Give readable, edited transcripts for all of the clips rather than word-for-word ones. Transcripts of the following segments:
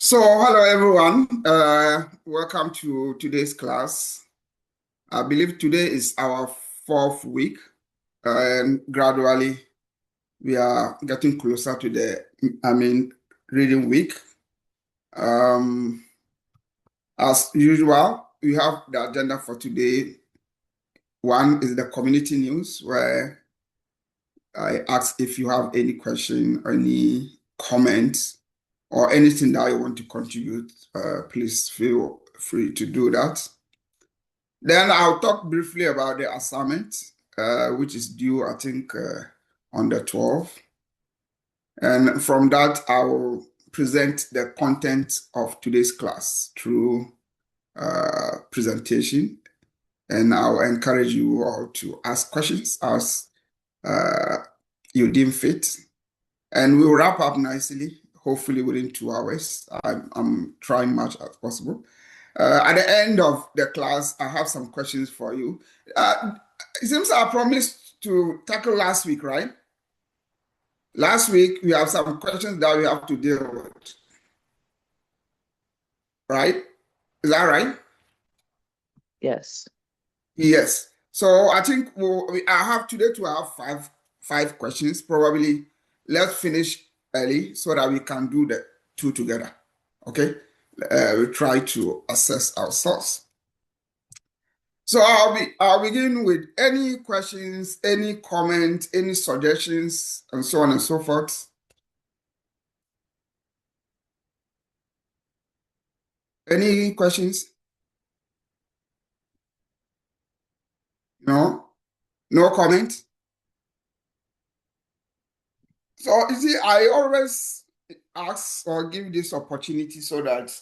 So, hello everyone. Welcome to today's class. I believe today is our fourth week, and gradually we are getting closer to reading week. Um, as usual, we have the agenda for today. One is the community news, where I ask if you have any question, any comments, or anything that you want to contribute. Please feel free to do that. Then I'll talk briefly about the assignment, which is due, I think, on the 12th. And from that, I will present the content of today's class through presentation. And I'll encourage you all to ask questions as uh, you deem fit. And we'll wrap up nicely, hopefully within 2 hours. I'm trying much as possible. At the end of the class, I have some questions for you. It seems I promised to tackle last week, right? Last week, we have some questions that we have to deal with, right? Is that right? Yes. Yes. So I think I have today to have five questions. Probably let's finish early so that we can do the two together. Okay? We try to assess ourselves. So I'll begin with any questions, any comments, any suggestions, and so on and so forth. Any questions? No? No comment? So you see, I always ask or give this opportunity so that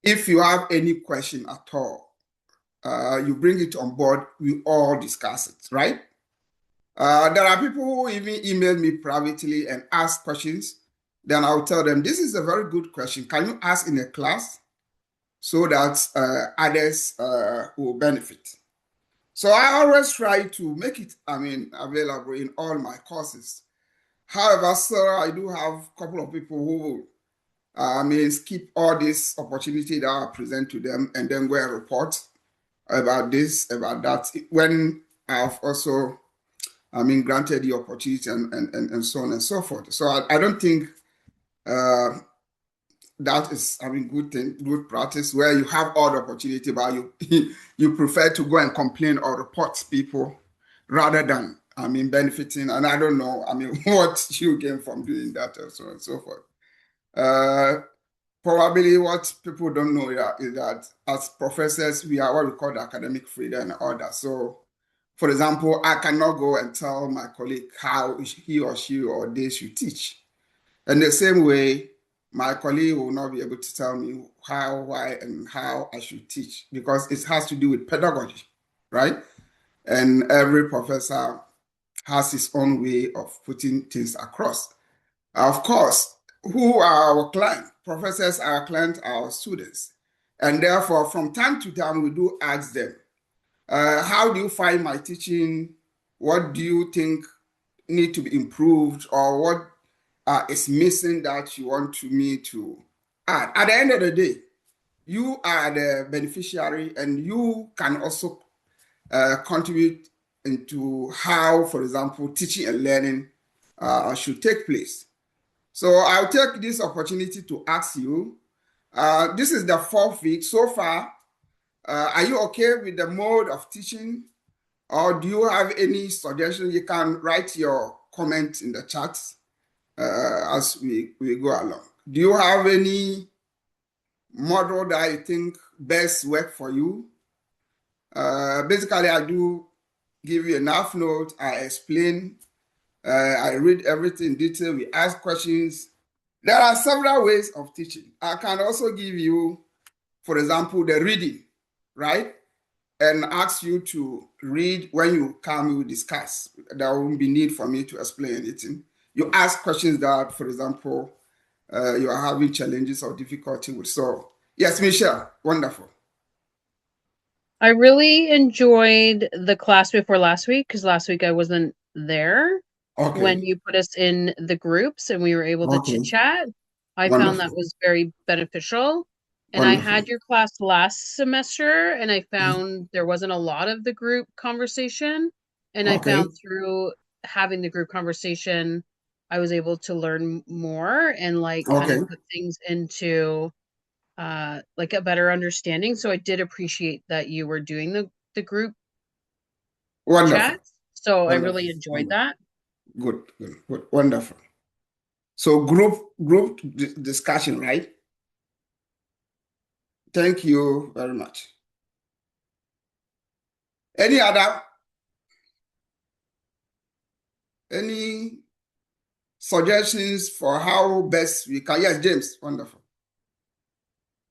if you have any question at all, you bring it on board, we all discuss it, right? There are people who even email me privately and ask questions. Then I'll tell them, this is a very good question. Can you ask in a class so that others will benefit? So I always try to make it, available in all my courses. However, sir, I do have a couple of people who skip all this opportunity that I present to them and then go and report about this, about that. When I've also granted the opportunity and so on and so forth. So I don't think uh, that is, good thing, good practice where you have all the opportunity, but you you prefer to go and complain or report people rather than, benefiting. And I don't know, what you gain from doing that and so on and so forth. Uh, Probably what people don't know is that as professors, we are what we call the academic freedom and all that. So for example, I cannot go and tell my colleague how he or she or they should teach. In the same way, my colleague will not be able to tell me how, why, and how I should teach because it has to do with pedagogy, right? And every professor has his own way of putting things across. Of course, who are our client? Professors are our client, our students. And therefore, from time to time, we do ask them, how do you find my teaching? What do you think need to be improved, or what is missing that you want me to add? At the end of the day, you are the beneficiary, and you can also contribute into how, for example, teaching and learning should take place. So I'll take this opportunity to ask you. This is the fourth week so far. Are you okay with the mode of teaching? Or do you have any suggestion? You can write your comment in the chat as we go along. Do you have any model that you think best work for you? Basically, I do give you enough note. I explain. I read everything in detail. We ask questions. There are several ways of teaching. I can also give you, for example, the reading, right? And ask you to read when you come, we discuss. There won't be need for me to explain anything. You ask questions that, for example, you are having challenges or difficulty with. So, yes, Michelle, wonderful. I really enjoyed the class before last week because last week I wasn't there when Okay, you put us in the groups and we were able to chit okay, chat. I found that Wonderful. was very beneficial. And I Wonderful. had your class last semester, and I Mhm. found there wasn't a lot of the group conversation. And I Okay. found through having the group conversation, I was able to learn more and like kind Okay. of put things into like a better understanding. So I did appreciate that you were doing the group Wonderful. chats. So I Wonderful. really enjoyed Wonderful. that. Good. Good. Good. Wonderful. So group discussion, right? Thank you very much. Any other any suggestions for how best we can? Yes, James. Wonderful.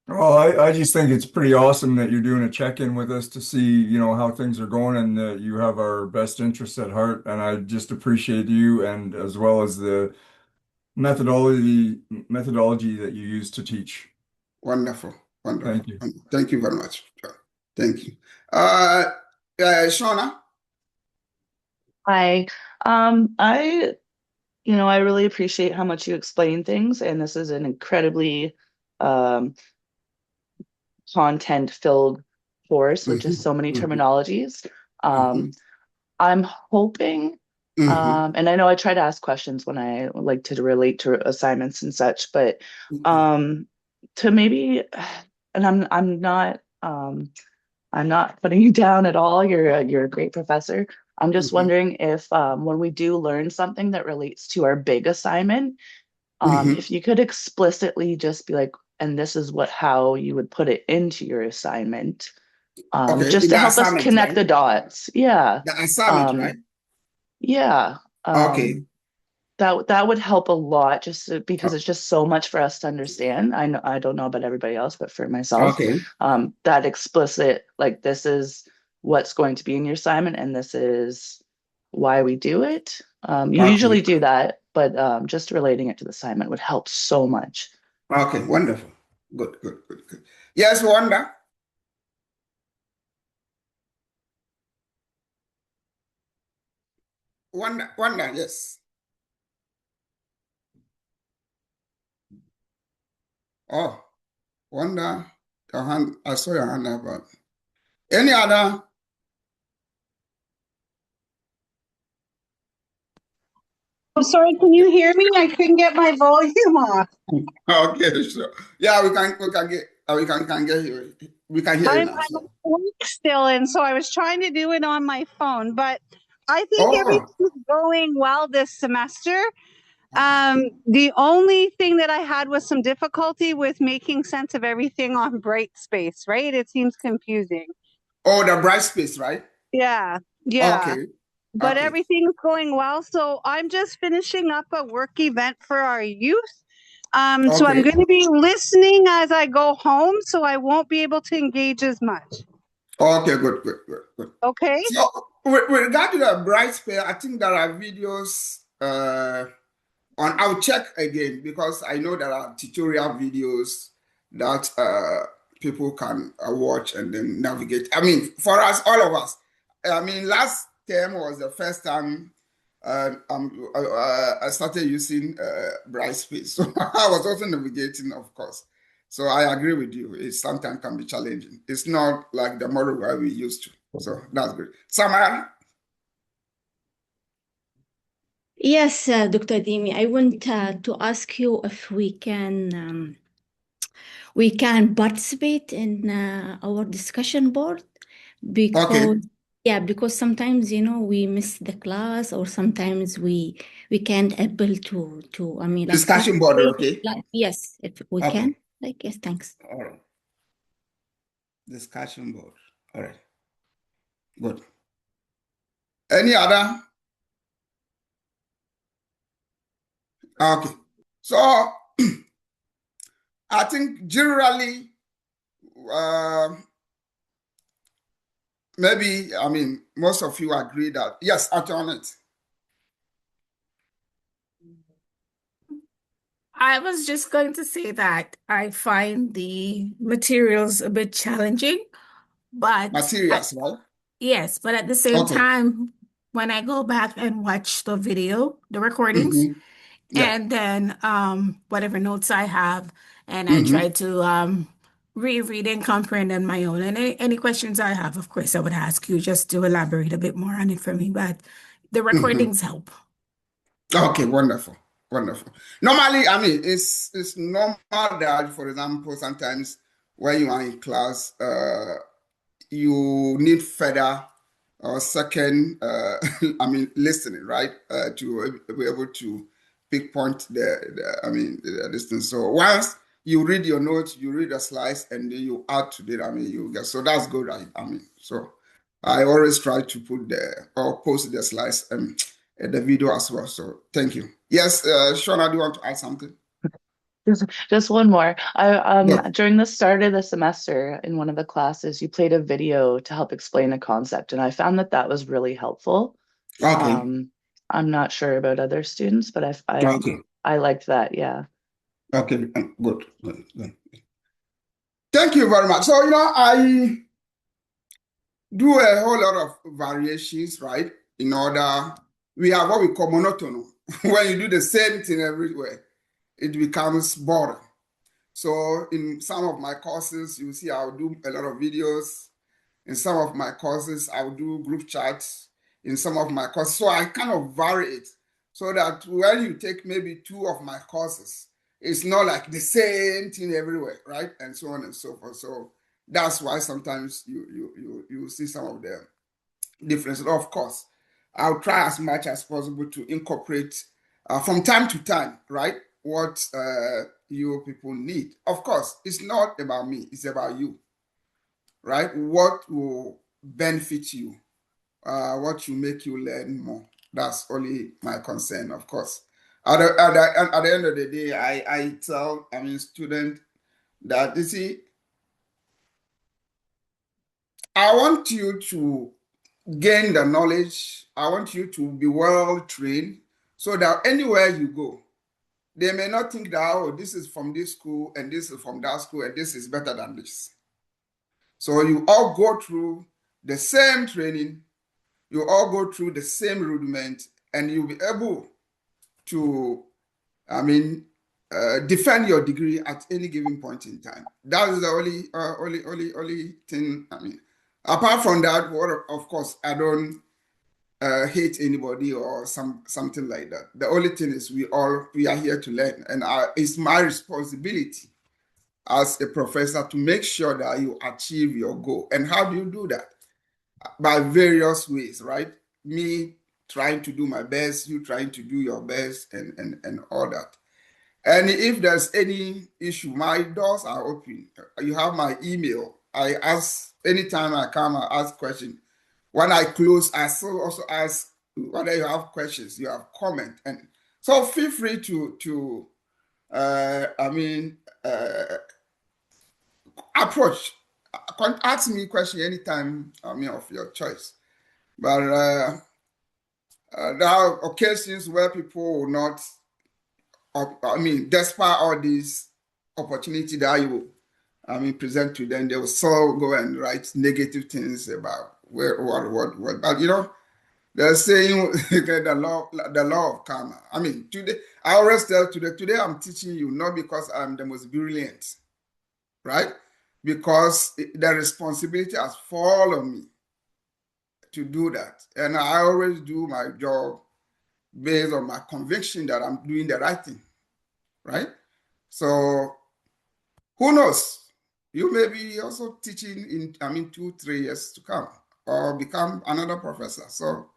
Well, I just think it's pretty awesome that you're doing a check-in with us to see, how things are going and that you have our best interests at heart. And I just appreciate you and as well as the methodology that you use to teach. Wonderful. Wonderful. Thank you. Thank you very much. Thank you. Shauna. Hi. I really appreciate how much you explain things, and this is an incredibly um, content-filled course with just Mhm, so many mhm, terminologies. Um, mhm, I'm hoping, mhm, and I know I try to ask questions when I like to relate to assignments and such, but mhm, um, to maybe, and I'm not putting you down at all. You're a great professor. I'm just mhm, wondering if when we do learn something that relates to our big assignment, mhm. if you could explicitly just be like, and this is what how you would put it into your assignment, Okay, just in to the help us assignment, connect right? the dots. Yeah. The assignment, right? Um, yeah. Okay, That would help a lot because o- it's just so much for us to understand. I know I don't know about everybody else, but for myself, okay, that explicit, like this is what's going to be in your assignment and this is why we do it. You okay, usually do that, but just relating it to the assignment would help so much. okay, wonderful. Good, good, good, good. Yes, Wanda. Wanda, yes. Oh, Wanda, your hand, I saw your hand up. Any other? I'm sorry, can you hear me? I couldn't get my volume off. Okay, sure. Yeah, we can get you. We can hear you I'm now. at So, work still, and so I was trying to do it on my phone, but I think oh, everything's going well this semester. okay. The only thing that I had was some difficulty with making sense of everything on Brightspace, right? It seems confusing. Oh, the bright space, right? Yeah, yeah. Okay, But okay, everything's going well. So I'm just finishing up a work event for our youth. So I'm okay, going to be listening as I go home, so I won't be able to engage as much. okay. Good, good, good, good. Okay? So, with regard to the bright space, I think there are videos. I'll check again because I know there are tutorial videos that people can watch and then navigate. I mean, for us, all of us. I mean, last term was the first time I started using Brightspace, so I was also navigating, of course. So I agree with you. It sometimes can be challenging. It's not like the model where we used to. So that's great. Samara, Yes, Dr. Dimi, I want to ask you if we can participate in our discussion board okay. because because sometimes we miss the class or sometimes we can't able to I mean like Discussion board, participate. okay. Like yes, if we Okay. can. Like yes, thanks. All right. Discussion board. All right. Good. Any other? Okay. So I think generally, uh, maybe, I mean, most of you agree that, yes, Antoinette. I was just going to say that I find the materials a bit challenging, but Materials, right? yes, but at the same Okay. time, when I go back and watch the video, the recordings, Mm-hmm. Yeah. and then whatever notes I have, and I Mm-hmm. try to reread and comprehend on my own. And any questions I have, of course, I would ask you just to elaborate a bit more on it for me. But the Mm-hmm. recordings help. Okay, wonderful, wonderful. Normally, I mean, it's normal that, for example, sometimes when you are in class, you need further or second, I mean, listening, right, to be able to pinpoint I mean, the distance. So once you read your notes, you read the slides, and then you add to it. I mean, you get so that's good. I mean, so I always try to put or post the slides and the video as well. So thank you. Yes, Shona, do you want to add something? Just one more. No. During the start of the semester in one of the classes, you played a video to help explain a concept, and I found that that was really helpful. Okay. Um, I'm not sure about other students, but Okay. I liked that. Yeah. Okay. Good. Good. Good. Thank you very much. So I do a whole lot of variations, right? In order, we have what we call monotony. When you do the same thing everywhere, it becomes boring. So in some of my courses, you see I'll do a lot of videos. In some of my courses, I'll do group chats. In some of my courses, so I kind of vary it so that when you take maybe two of my courses, it's not like the same thing everywhere, right? And so on and so forth. So that's why sometimes you see some of the differences. Of course, I'll try as much as possible to incorporate from time to time, right? What you people need. Of course, it's not about me, it's about you, right? What will benefit you, what will make you learn more. That's only my concern, of course. At the end of the day, I tell, I mean, student that, you see, I want you to gain the knowledge. I want you to be well trained so that anywhere you go, they may not think that, oh, this is from this school and this is from that school and this is better than this. So you all go through the same training, you all go through the same rudiment, and you'll be able to, I mean, defend your degree at any given point in time. That is the only thing. I mean, apart from that, of course, I don't hate anybody or something like that. The only thing is we are here to learn, and it's my responsibility as a professor to make sure that you achieve your goal. And how do you do that? By various ways, right? Me trying to do my best, you trying to do your best, and all that. And if there's any issue, my doors are open. You have my email. I ask anytime I come, I ask questions. When I close, I still also ask whether you have questions, you have comment, and so feel free to I mean approach, ask me a question anytime. I mean of your choice, but there are occasions where people will not. I mean, despite all these opportunity that you, I mean, present to them, they will still go and write negative things about what. But they're saying the law of karma. I mean, today I always tell today I'm teaching you not because I'm the most brilliant, right? Because the responsibility has fallen on me to do that, and I always do my job based on my conviction that I'm doing the right thing, right? So who knows? You may be also teaching in, I mean, 2, 3 years to come, or become another professor. So,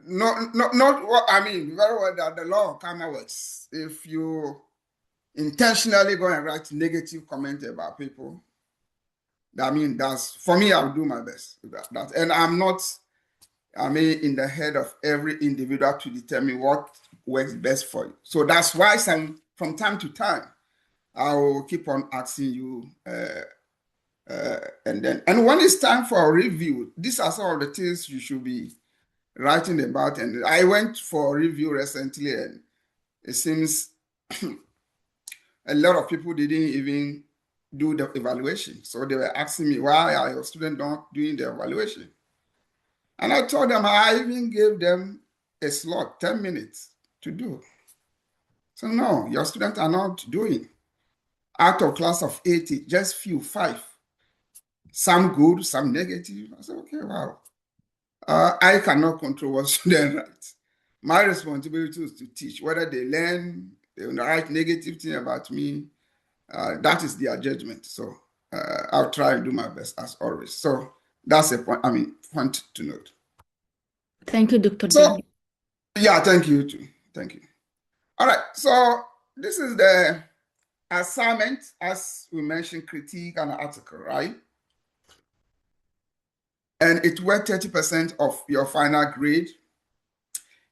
not what I mean. Very well that the law of karma works. If you intentionally go and write negative comment about people, I mean, that's for me. I'll do my best with that. And I'm not, I mean, in the head of every individual to determine what works best for you. So that's why from time to time, I will keep on asking you, and when it's time for a review, these are some of the things you should be writing about. And I went for a review recently, and it seems a lot of people didn't even do the evaluation. So they were asking me, why are your students not doing the evaluation? And I told them, I even gave them a slot, 10 minutes to do. So no, your students are not doing. Out of class of 80, just few, 5. Some good, some negative. I said, okay, wow. I cannot control what students write. My responsibility is to teach. Whether they learn, they write negative thing about me, that is their judgment. So I'll try and do my best as always. So that's a point, point to note. Thank you, Dr. So, David. yeah, thank you too. Thank you. All right, so this is the assignment, as we mentioned, critique an article, right? And it's worth 30% of your final grade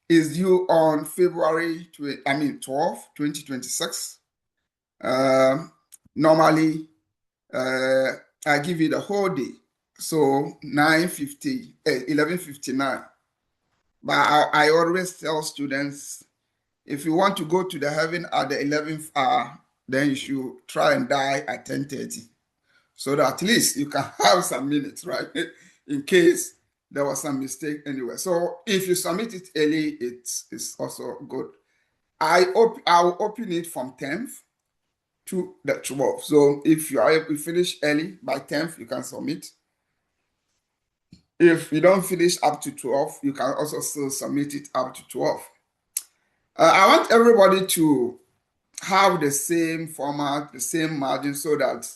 is due on February 12, 2026. Normally, I give you the whole day. So 9:50, 11:59. But I always tell students, if you want to go to the heaven at the 11th hour, then you should try and die at 10:30. So that at least you can have some minutes, right? In case there was some mistake anywhere. So if you submit it early, it's also good. I'll open it from 10th to the 12th. So if you are able to finish early by 10th, you can submit. If you don't finish up to 12, you can also still submit it up to 12. I want everybody to have the same format, the same margin, so that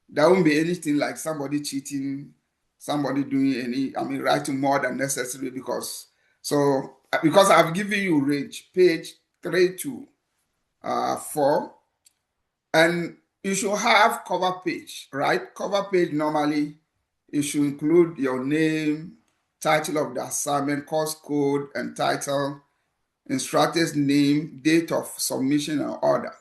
there won't be anything like somebody cheating, somebody doing writing more than necessary because I've given you range, page 3 to 4, and you should have cover page, right? Cover page normally, it should include your name, title of the assignment, course code and title, instructor's name, date of submission and order.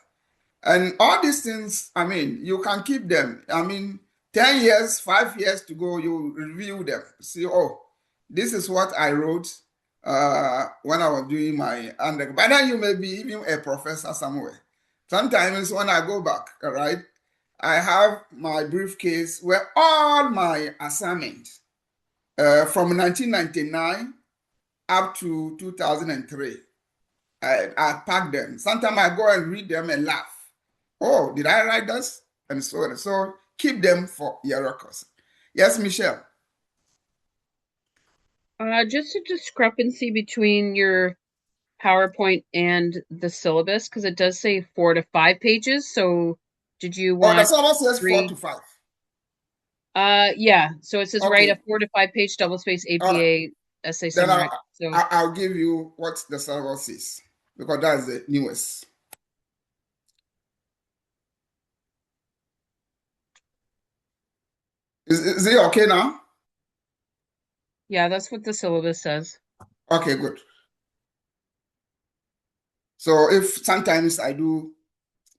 And all these things, you can keep them. 10 years, 5 years to go, you review them. See, oh, this is what I wrote when I was doing my undergrad. But then you may be even a professor somewhere. Sometimes when I go back, all right, I have my briefcase where all my assignments from 1999 up to 2003, I pack them. Sometimes I go and read them and laugh. Oh, did I write this? And so on. So keep them for your records. Yes, Michelle. Just a discrepancy between your PowerPoint and the syllabus, because it does say 4 to 5 pages. So did you want the syllabus says 3? 4 to 5. Yeah. So it says Okay. write a 4 to 5 page double-space APA right. essay Then summary. So I'll give you what the syllabus is, because that's the newest. Is it okay now? yeah, that's what the syllabus says. Okay, good. So if sometimes I do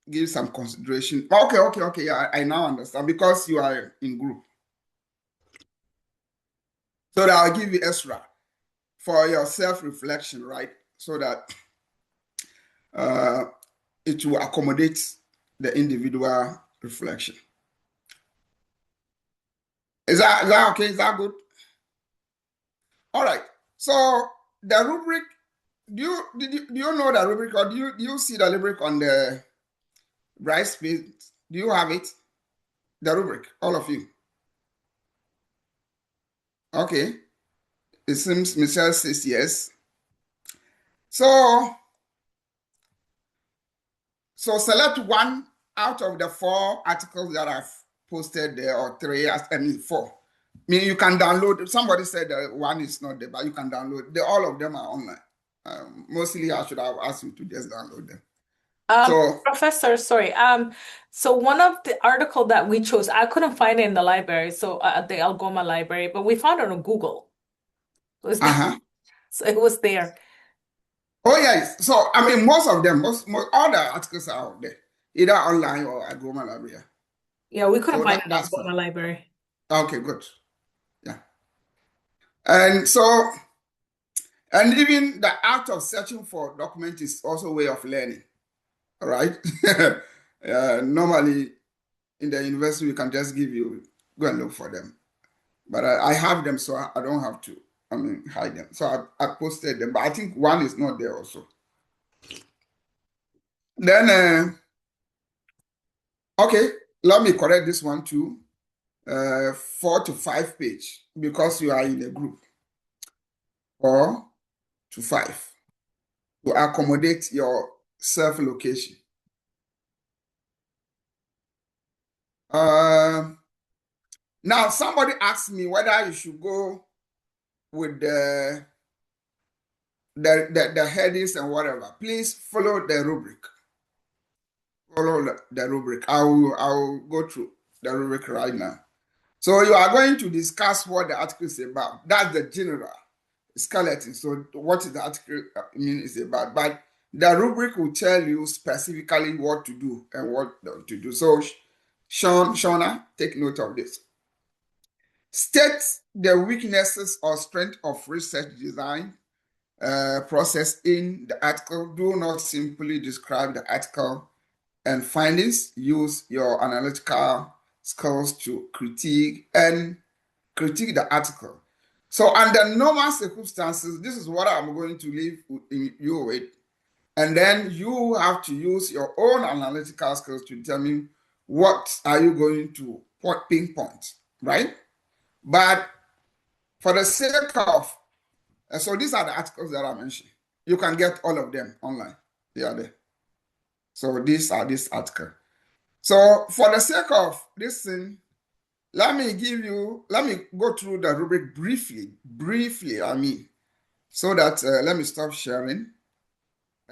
give some consideration. Okay. Yeah, I now understand, because you are in group. So that I'll give you extra for your self-reflection, right? So that it will accommodate the individual reflection. Is that okay? Is that good? All right. So the rubric, do you know the rubric, or do you see the rubric on the bright space? Do you have it? The rubric, all of you. Okay. It seems Michelle says yes. So select one out of the 4 articles that I've posted there, or 3, 4. You can download. Somebody said that one is not there, but you can download. All of them are online. Mostly, I should have asked you to just download them. Professor, sorry. So one of the article that we chose, I couldn't find it in the library, so at the Algoma library, but we found it on Google. So it was there. Oh yes. So most of them, most all the articles are out there, either online or at Algoma library. Yeah, we couldn't find it at Algoma library. Okay, good. Yeah. And so, and even the act of searching for documents is also a way of learning. All right. Normally in the university, we can just give you, go and look for them. But I have them, so I don't have to hide them. So I posted them, but I think one is not there also. Then, okay, let me correct this one too. 4 to 5 page, because you are in a group. 4 to 5 to accommodate your self-location. Now, somebody asked me whether you should go with the headings and whatever. Please follow the rubric. Follow the rubric. I will go through the rubric right now. So you are going to discuss what the article is about. That's the general skeleton. So what the article is about. But the rubric will tell you specifically what to do and what not to do. So Shauna, take note of this. State the weaknesses or strength of research design process in the article. Do not simply describe the article and findings. Use your analytical skills to critique the article. So under normal circumstances, this is what I'm going to leave you with. And then you have to use your own analytical skills to determine what are you going to pinpoint, right? But for the sake of, so these are the articles that I mentioned. You can get all of them online. They are there. So these are this article. So for the sake of this thing, let me go through the rubric briefly, so that let me stop sharing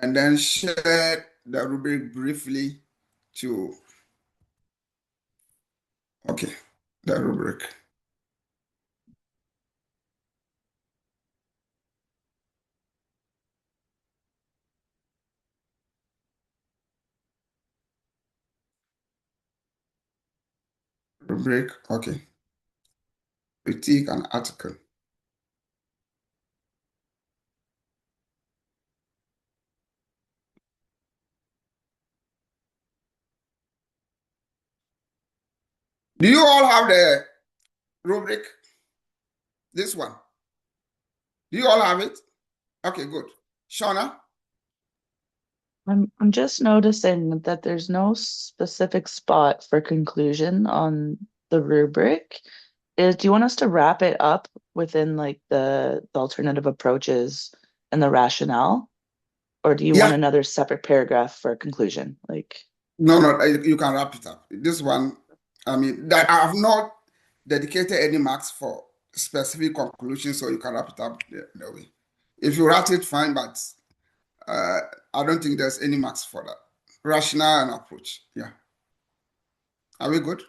and then share the rubric briefly to, okay, the rubric. Rubric, okay. Critique an article. Do you all have the rubric? This one. Do you all have it? Okay, good. Shauna? I'm just noticing that there's no specific spot for conclusion on the rubric. Do you want us to wrap it up within like the alternative approaches and the rationale? Or do you want another separate paragraph for conclusion? No, you can wrap it up. This one, that I have not dedicated any marks for specific conclusions, so you can wrap it up that way. If you write it, fine, but I don't think there's any marks for that. Rationale and approach, yeah. Are we good?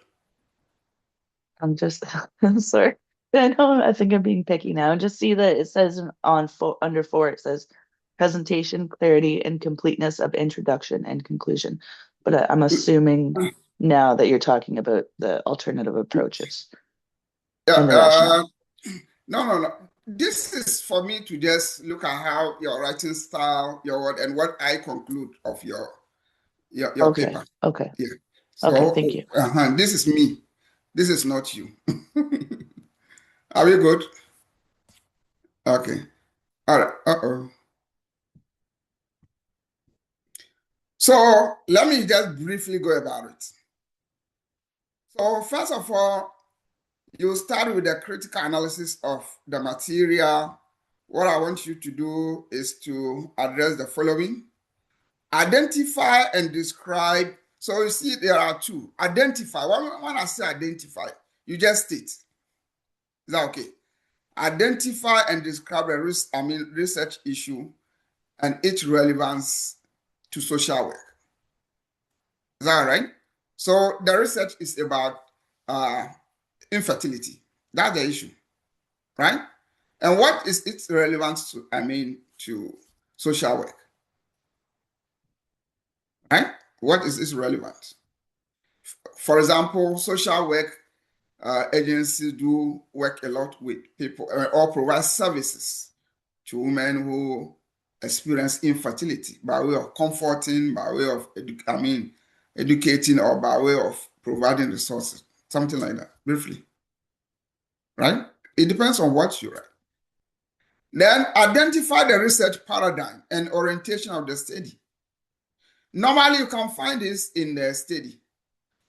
I'm just, I'm sorry. I think I'm being picky now. Just see that it says under 4, it says presentation, clarity, and completeness of introduction and conclusion. But I'm assuming now that you're talking about the alternative approaches and the rationale. No. This is for me to just look at how your writing style, your word, and what I conclude of your Okay. paper. Okay. Yeah. So, okay, thank you. This is me. This is not you. Are we good? Okay. All right. Uh-oh. So let me just briefly go about it. So first of all, you start with a critical analysis of the material. What I want you to do is to address the following. Identify and describe. So you see there are two. Identify. When I say identify, you just state. Is that okay? Identify and describe a research issue and its relevance to social work. Is that right? So the research is about infertility. That's the issue, right? And what is its relevance to, to social work, right? What is its relevance? For example, social work agencies do work a lot with people or provide services to women who experience infertility by way of comforting, by way of educating, or by way of providing resources, something like that, briefly. Right? It depends on what you write. Then identify the research paradigm and orientation of the study. Normally, you can find this in the study.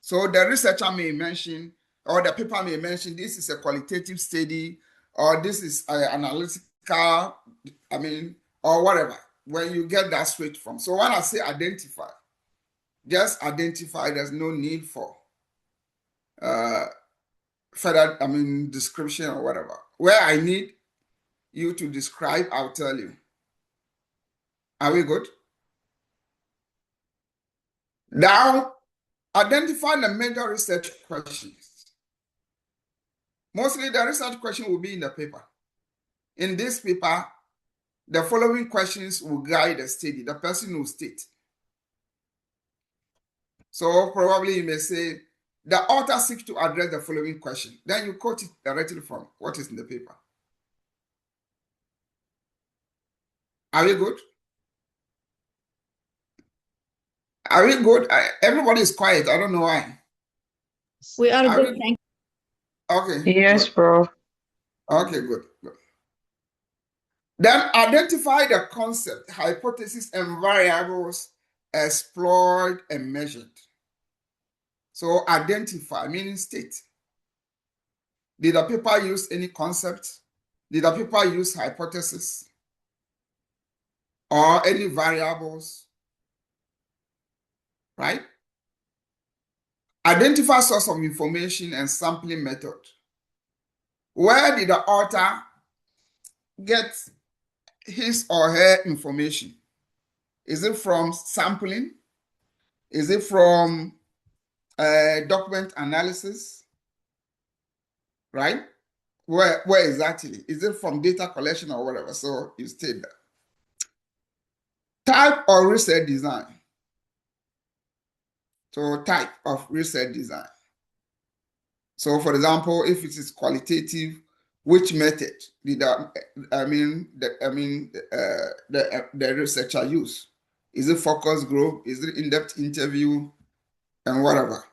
So the researcher may mention, or the paper may mention, this is a qualitative study, or this is analytical, or whatever, when you get that straight from. So when I say identify, just identify, there's no need for further, description or whatever. Where I need you to describe, I'll tell you. Are we good? Now, identify the major research questions. Mostly the research question will be in the paper. In this paper, the following questions will guide the study. The person will state. So probably you may say, the author seeks to address the following question. Then you quote it directly from what is in the paper. Are we good? Are we good? Everybody is quiet. I don't know why. We are good. Thank you. Okay. Yes, good. bro. Okay, good. Then identify the concept, hypothesis, and variables explored and measured. So identify, meaning state. Did the paper use any concept? Did the paper use hypothesis? Or any variables? Right? Identify source of information and sampling method. Where did the author get his or her information? Is it from sampling? Is it from document analysis? Right? Where exactly? Is it from data collection or whatever? So you state that. Type of research design. So type of research design. So for example, if it is qualitative, which method did the researcher use? Is it focus group? Is it in-depth interview and whatever?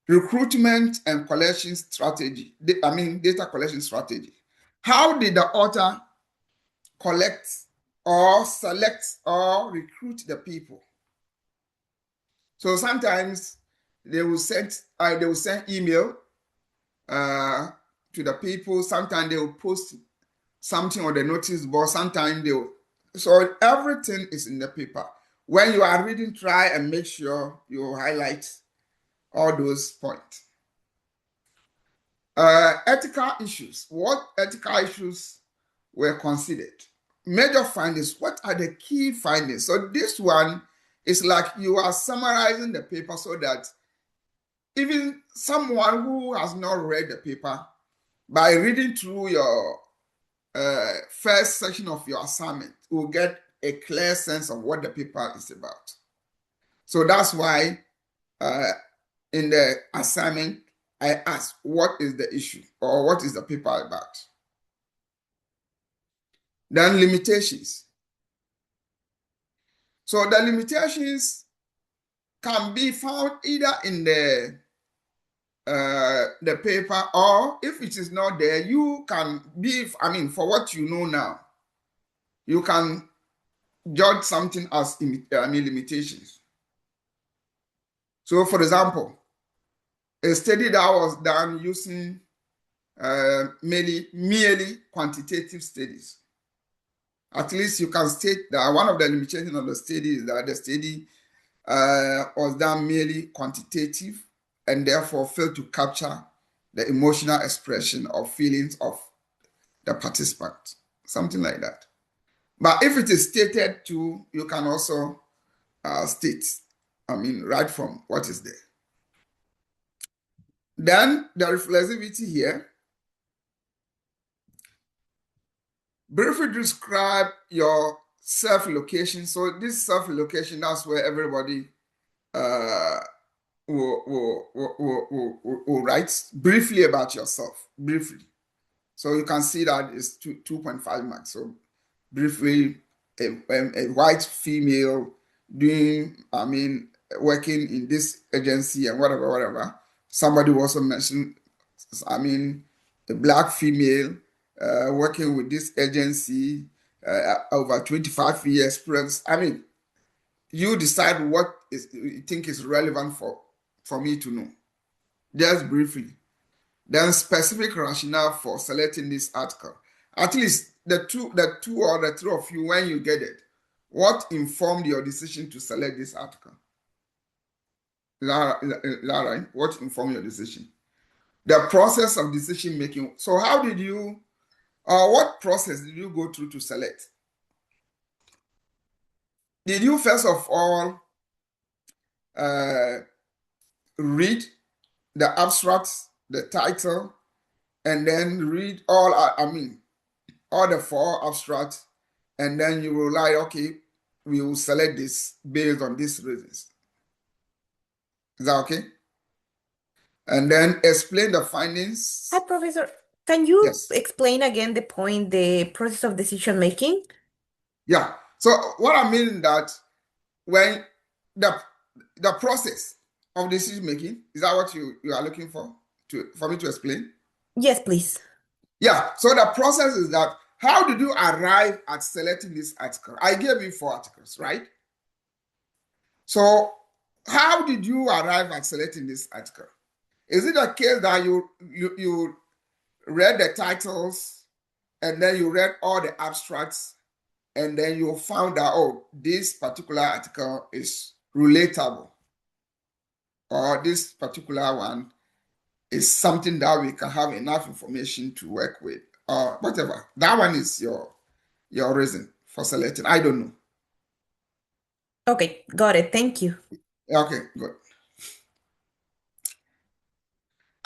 Recruitment and collection strategy. Data collection strategy. How did the author collect or select or recruit the people? So sometimes they will send email to the people. Sometimes they will post something on the notice board. Sometimes they will. So everything is in the paper. When you are reading, try and make sure you highlight all those points. Ethical issues. What ethical issues were considered? Major findings. What are the key findings? So this one is like you are summarizing the paper so that even someone who has not read the paper, by reading through your first section of your assignment, will get a clear sense of what the paper is about. So that's why in the assignment, I asked, what is the issue or what is the paper about? Then limitations. So the limitations can be found either in the paper, or if it is not there, you can for what you know now, you can judge something as limitations. So for example, a study that was done using merely quantitative studies. At least you can state that one of the limitations of the study is that the study was done merely quantitative and therefore failed to capture the emotional expression of feelings of the participant, something like that. But if it is stated too, you can also state, right from what is there. Then the reflexivity here. Briefly describe your self-location. So this self-location, that's where everybody will write briefly about yourself, briefly. So you can see that it's 2.5 marks. So briefly, a white female doing, working in this agency and whatever. Somebody also mentioned, a black female working with this agency over 25 years experience. I mean, you decide what you think is relevant for me to know. Just briefly. Then specific rationale for selecting this article. At least the two or the three of you, when you get it, what informed your decision to select this article? Is that right? What informed your decision? The process of decision making. So how did you, what process did you go through to select? Did you first of all read the abstract, the title, and then read all the 4 abstracts, and then you will like, okay, we will select this based on these reasons. Is that okay? And then explain the findings. Hi, Professor. Can you Yes. explain again the point, the process of decision making? Yeah. So what I mean is that when the process of decision making, is that what you are looking for me to explain? Yes, please. Yeah. So the process is that how did you arrive at selecting this article? I gave you 4 articles, right? So how did you arrive at selecting this article? Is it a case that you read the titles and then you read all the abstracts and then you found out, oh, this particular article is relatable, or this particular one is something that we can have enough information to work with, or whatever? That one is your reason for selecting. I don't know. Okay, got it. Thank you. Okay, good.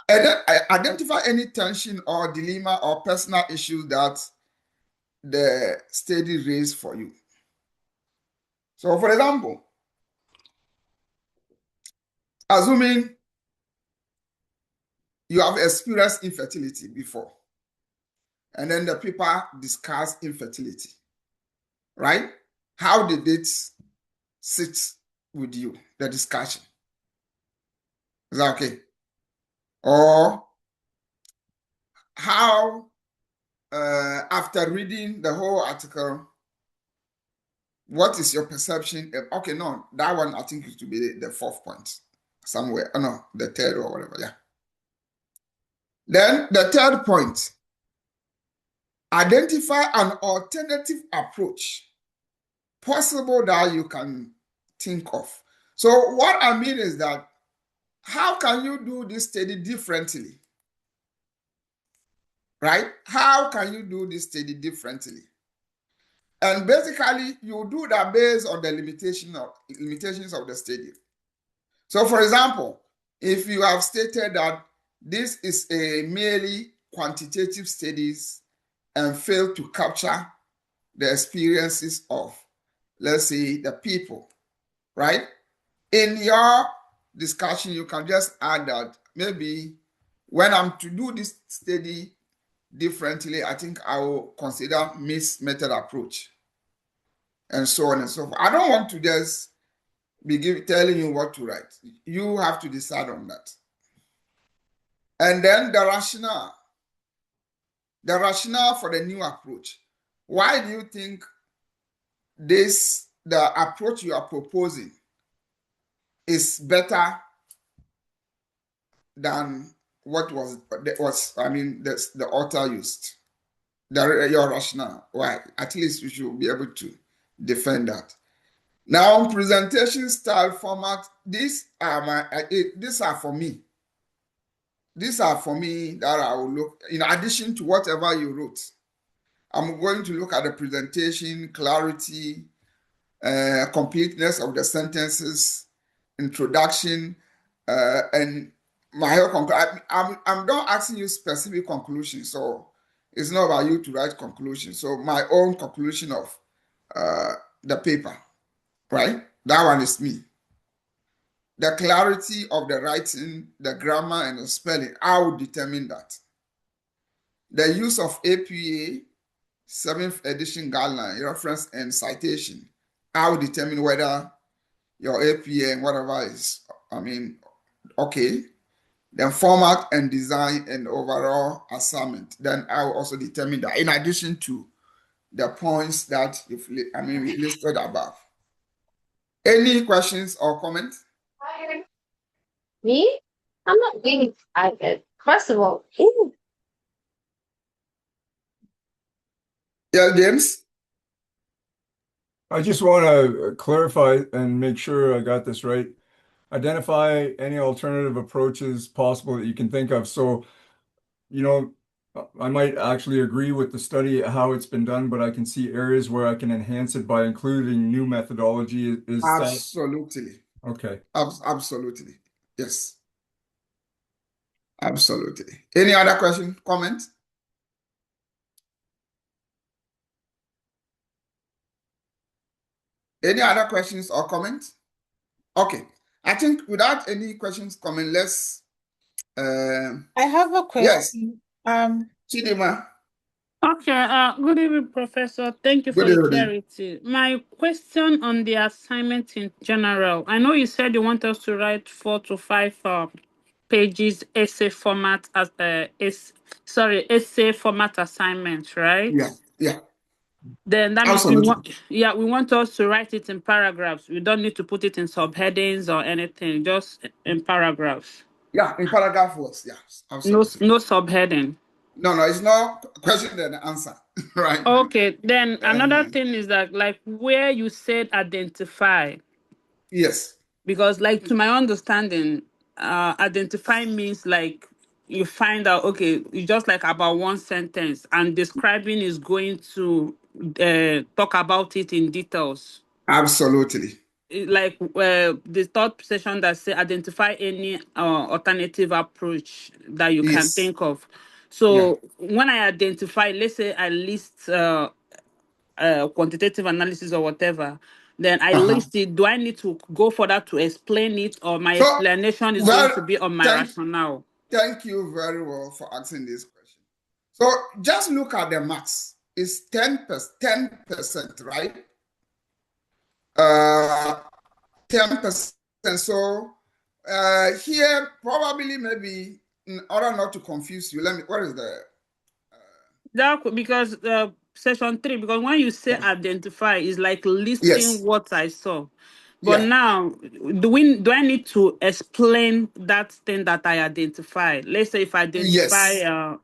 And then identify any tension or dilemma or personal issues that the study raised for you. So, for example, assuming you have experienced infertility before, and then the people discuss infertility, right? How did it sit with you, the discussion? Is that okay? Or how, after reading the whole article, what is your perception? Okay, no, that one I think is to be the 4th point somewhere. Oh, no, the 3rd or whatever, yeah. Then the 3rd point, identify an alternative approach possible that you can think of. So what I mean is that how can you do this study differently? Right? How can you do this study differently? And basically, you do that based on the limitations of the study. So, for example, if you have stated that this is a merely quantitative studies and fail to capture the experiences of, let's say, the people, right? In your discussion, you can just add that maybe when I'm to do this study differently, I think I will consider mixed method approach, and so on and so forth. I don't want to just be telling you what to write. You have to decide on that. And then the rationale for the new approach. Why do you think the approach you are proposing is better than what the author used? Your rationale. Why? At least you should be able to defend that. Now, presentation style format, these are for me. These are for me that I will look, in addition to whatever you wrote. I'm going to look at the presentation, clarity, completeness of the sentences, introduction, and my whole conclusion. I'm not asking you specific conclusions, so it's not about you to write conclusions. So my own conclusion of the paper, right? That one is me. The clarity of the writing, the grammar, and the spelling, I will determine that. The use of APA 7th edition guideline, reference, and citation, I will determine whether your APA and whatever is, okay. Then format and design and overall assignment, then I will also determine that, in addition to the points that we listed above. Any questions or comments? Me? I'm not being excited. First of all, ooh, Yeah, James? I just want to clarify and make sure I got this right. Identify any alternative approaches possible that you can think of. So, you know, I might actually agree with the study how it's been done, but I can see areas where I can enhance it by including new methodology. Is that Absolutely. okay? Absolutely. Yes. Absolutely. Any other question, comment? Any other questions or comments? Okay. I think without any questions, comment, let's I have a yes, question. Chidima. Okay, good evening, Professor. Thank you Good for the evening. clarity. My question on the assignment in general, I know you said you want us to write 4 to 5 pages essay format as essay format assignment, right? Yeah, yeah, Then that means absolutely. we want us to write it in paragraphs. We don't need to put it in subheadings or anything, just in paragraphs. Yeah, in paragraph words, yes, No, absolutely. no subheading. No, it's not question and answer, right? Okay, then another Uh, thing is that like where you said identify, yes, because like to my understanding, identify means like you find out, okay, it's just like about one sentence, and describing is going to talk about it in details. absolutely. Like the third session that say identify any alternative approach that you can Yes, think of. yeah. So when I identify, let's say I list quantitative analysis or whatever, then I Uh-huh. list it. Do I need to go further to explain it, or my So, explanation is going well, to be on my thank rationale? thank you very well for asking this question. So just look at the max. It's 10%, right? 10%. So here, probably maybe in order not to confuse you, what is the Because session 3, because when you say identify, is like listing yes, what I saw. But yeah, now, do I need to explain that thing that I identify? Let's say if I identify yes,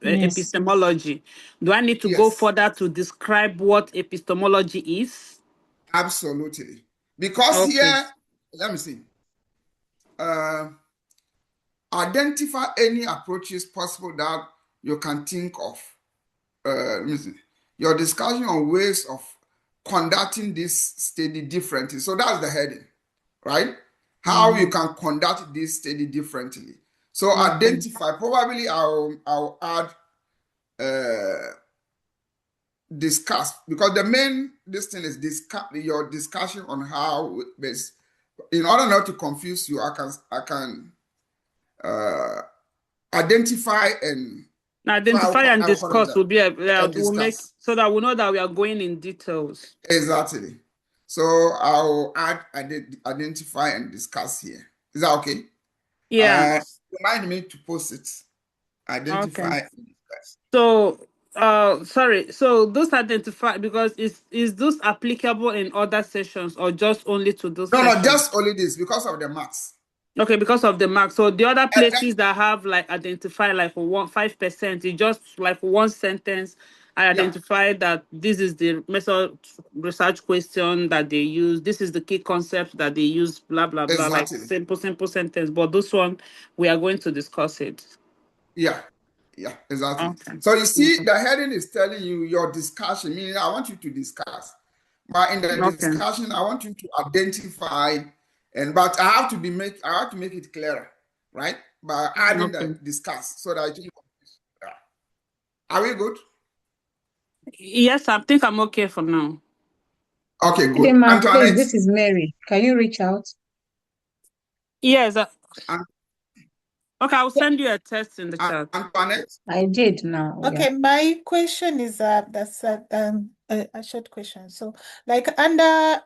yes. epistemology, do I need to go yes, further to describe what epistemology is? absolutely. Because Okay. here, let me see. Uh, Identify any approaches possible that you can think of. Let me see. Your discussion on ways of conducting this study differently. So that's the heading, right? How you can conduct this study differently. So Okay. identify. Probably I'll add discuss, because the main this thing is discuss your discussion on how this. In order not to confuse you, I can uh, identify and Identify and how call it discuss that, will be and will make discuss. so that we know that we are going in details. Exactly. So I'll add identify and discuss here. Is that okay? Yeah. Remind me to post it. Okay. Identify and discuss. So, sorry. So those identify, because is this applicable in other sessions or just only to those No, no, sessions? just only this because of the marks. Okay, because of the mark. So the other And then, places that have like identify like for 5%, it's just like one sentence. I yeah, identify that this is the method research question that they use. This is the key concept that they use. Blah blah blah. Like exactly. simple sentence. But this one, we are going to discuss it. Yeah, yeah, exactly. Okay. So you see, Okay. the heading is telling you your discussion, meaning I want you to discuss. But in the Okay. discussion, I want you to identify, but I have to make it clearer, right? By adding Okay. the discuss so that I think, yeah. Are we good? Yes, I think I'm okay for now. Okay, good. Chidima, please, Antoinette, this is Mary. Can you reach out? Yes. An- Okay, I'll send you a text in the chat. Antoinette, I did now. Yeah. Okay, my question is that's a short question. So like under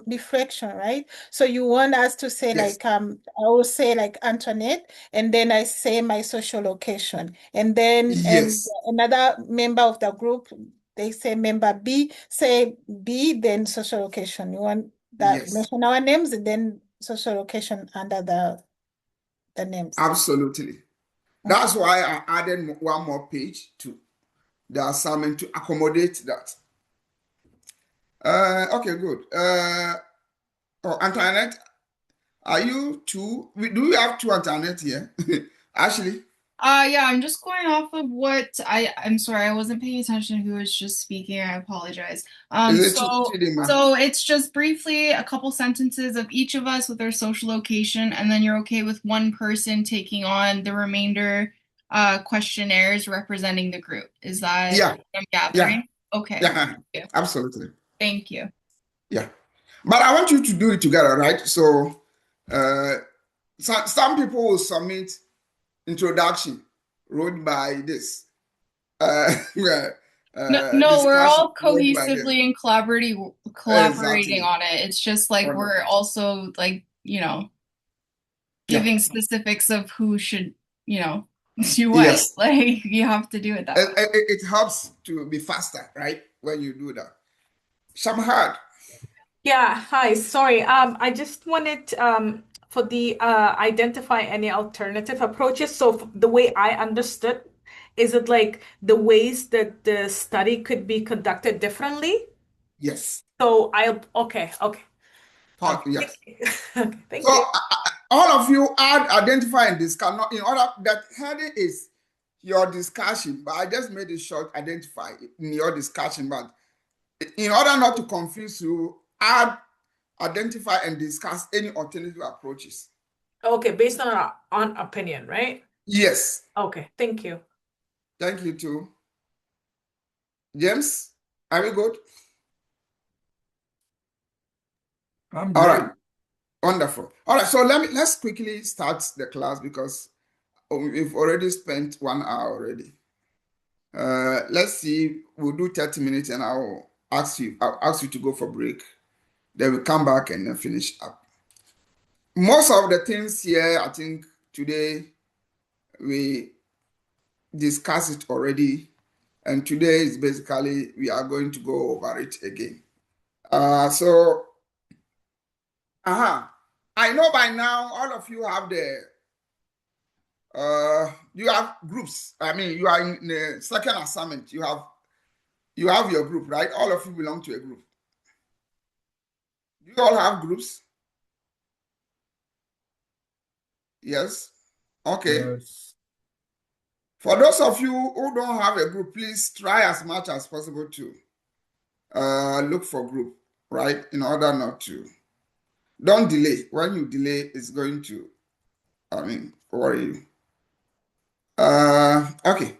reflection, right? So you want us to say yes, like I will say like Antoinette, and then I say my social location, and then yes, another member of the group they say member B, say B, then social location. You want that Yes. mention our names and then social location under the names. Absolutely. That's why I added one more page to the assignment to accommodate that. Okay, good. Antoinette, are you two? Do we have two Antoinette here? Ashley? Yeah, I'm just going off of what I'm sorry, I wasn't paying attention who was just speaking. I apologize. So it's just briefly a couple sentences of each of us with our social location, and then you're okay with one person taking on the remainder questionnaires representing the group. Is that what I'm gathering? Yeah. Okay. Yeah. Absolutely. Thank you. Yeah. But I want you to do it together, right? So some people will submit introduction wrote by this. No, we're all cohesively and collaborating Exactly. on it. It's just like we're also like, giving specifics of who should, do what. Yes. Like you have to do it that way. It helps to be faster, right? When you do that. Shamhad. Yeah, hi. Sorry. I just wanted for the identify any alternative approaches. So the way I understood, is it like the ways that the study could be conducted differently? Yes. So okay. Yes. Okay, thank so you. All of you identify and discuss. In order that heading is your discussion, but I just made it short. Identify in your discussion, but in order not to confuse you, identify and discuss any alternative approaches. Okay, based on our opinion, right? Yes. Okay, thank you. Thank you too. James, are we good? I'm good. All right. Wonderful. All right, so let's quickly start the class because we've already spent 1 hour already. Let's see, we'll do 30 minutes and I'll ask you to go for break. Then we'll come back and then finish up. Most of the things here, I think today we discussed it already. And today is basically, we are going to go over it again. I know by now all of you have you have groups. I mean, you are in the second assignment. You have your group, right? All of you belong to a group. Do you all have groups? Yes. Okay. Yes. For those of you who don't have a group, please try as much as possible to look for group, right? In order not to. Don't delay. When you delay, it's going to, worry you. Okay.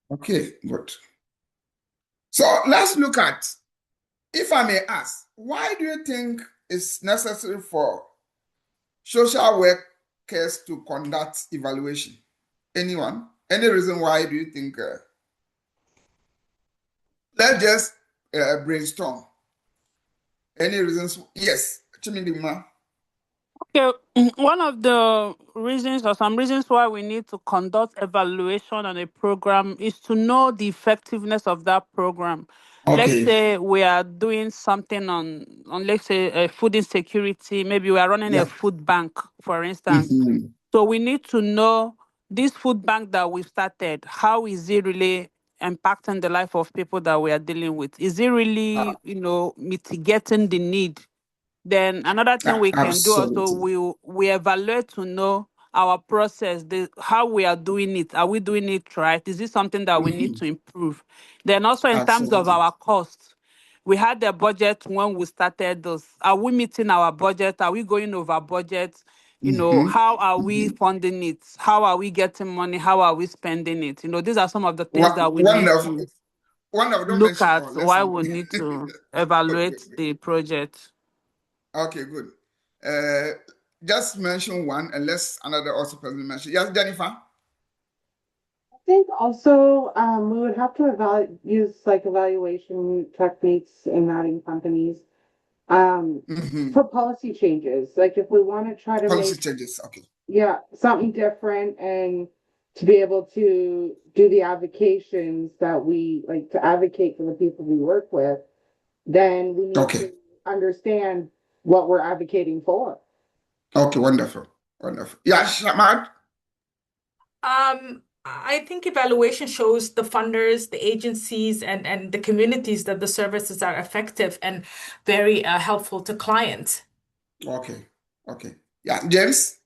Okay, good. So let's look at, if I may ask, why do you think it's necessary for social workers to conduct evaluation? Anyone? Any reason why do you think? Let's just brainstorm. Any reasons? Yes, Chimindima. Okay, one of the reasons or some reasons why we need to conduct evaluation on a program is to know the effectiveness of that program. Okay. Let's say we are doing something on let's say food insecurity. Maybe we are running a food bank, for instance. Mm-hmm. So we need to know this food bank that we've started, how is it really impacting the life of people that we are dealing with? Is it really, mitigating the need? Then another thing we can do also, we evaluate to know our process, how we are doing it. Are we doing it right? Is this something that we need to improve? Then also in terms of our costs, we had the budget when we started this. Are we meeting our budget? Are we going over budget? How are we funding it? How are we getting money? How are we spending it? These are some of the things that we need to look at while we need to evaluate the project. Okay, good. Just mention one, unless another also person mention. Yes, Jennifer. I think also we would have to use like evaluation techniques in matting companies for policy changes. Like if we want to try to policy make changes, okay. yeah, something different, and to be able to do the advocations that we like to advocate for the people we work with, then we need to understand what we're advocating for. Okay, wonderful. Wonderful. Yeah, Shamad? I think evaluation shows the funders, the agencies, and the communities that the services are effective and very helpful to clients. Okay. Okay. Yeah, James?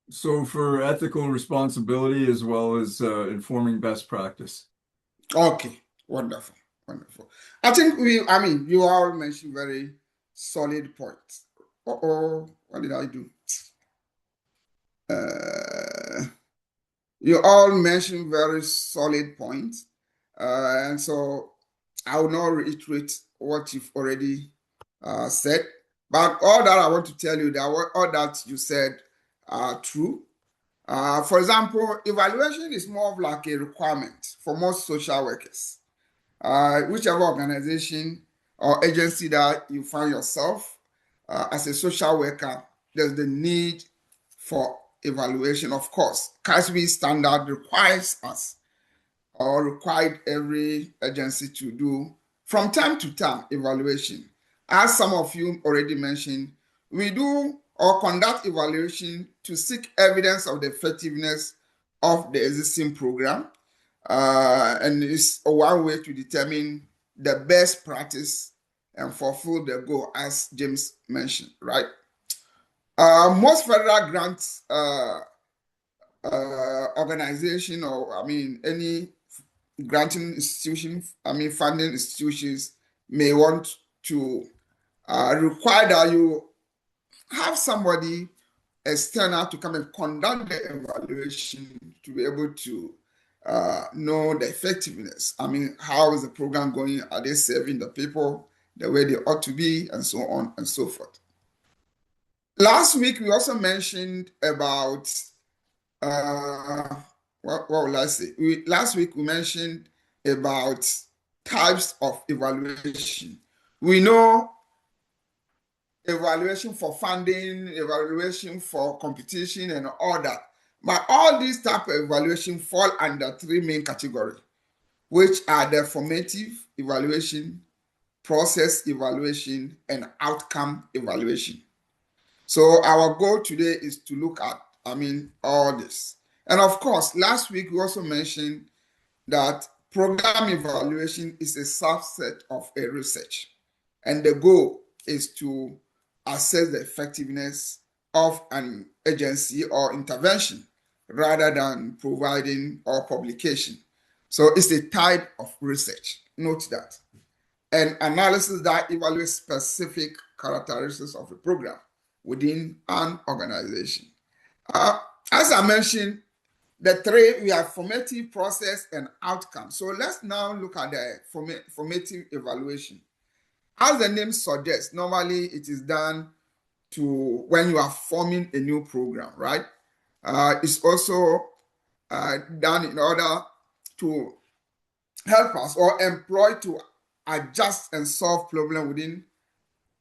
So for ethical responsibility as well as informing best practice. Okay, wonderful, wonderful. I think you all mentioned very solid points. Uh-oh, what did I do? You all mentioned very solid points. And so I will not reiterate what you've already said. But all that I want to tell you that all that you said are true. For example, evaluation is more of like a requirement for most social workers. Whichever organization or agency that you find yourself as a social worker, there's the need for evaluation. Of course, CASB standard requires us or required every agency to do from time to time evaluation. As some of you already mentioned, we do or conduct evaluation to seek evidence of the effectiveness of the existing program. And it's one way to determine the best practice and fulfill the goal, as James mentioned, right? Most federal grants organization, or any granting institution, funding institutions may want to require that you have somebody external to come and conduct the evaluation to be able to know the effectiveness. How is the program going? Are they serving the people the way they ought to be, and so on and so forth. Last week, we also mentioned about, what will I say? Last week, we mentioned about types of evaluation. We know evaluation for funding, evaluation for competition, and all that. But all these type of evaluation fall under three main categories, which are the formative evaluation, process evaluation, and outcome evaluation. So our goal today is to look at, all this. And of course, last week we also mentioned that program evaluation is a subset of a research. And the goal is to assess the effectiveness of an agency or intervention rather than providing or publication. So it's a type of research. Note that. An analysis that evaluates specific characteristics of a program within an organization. As I mentioned, the three, we have formative, process, and outcome. So let's now look at the formative evaluation. As the name suggests, normally it is done to when you are forming a new program, right? It's also done in order to help us or employ to adjust and solve problem within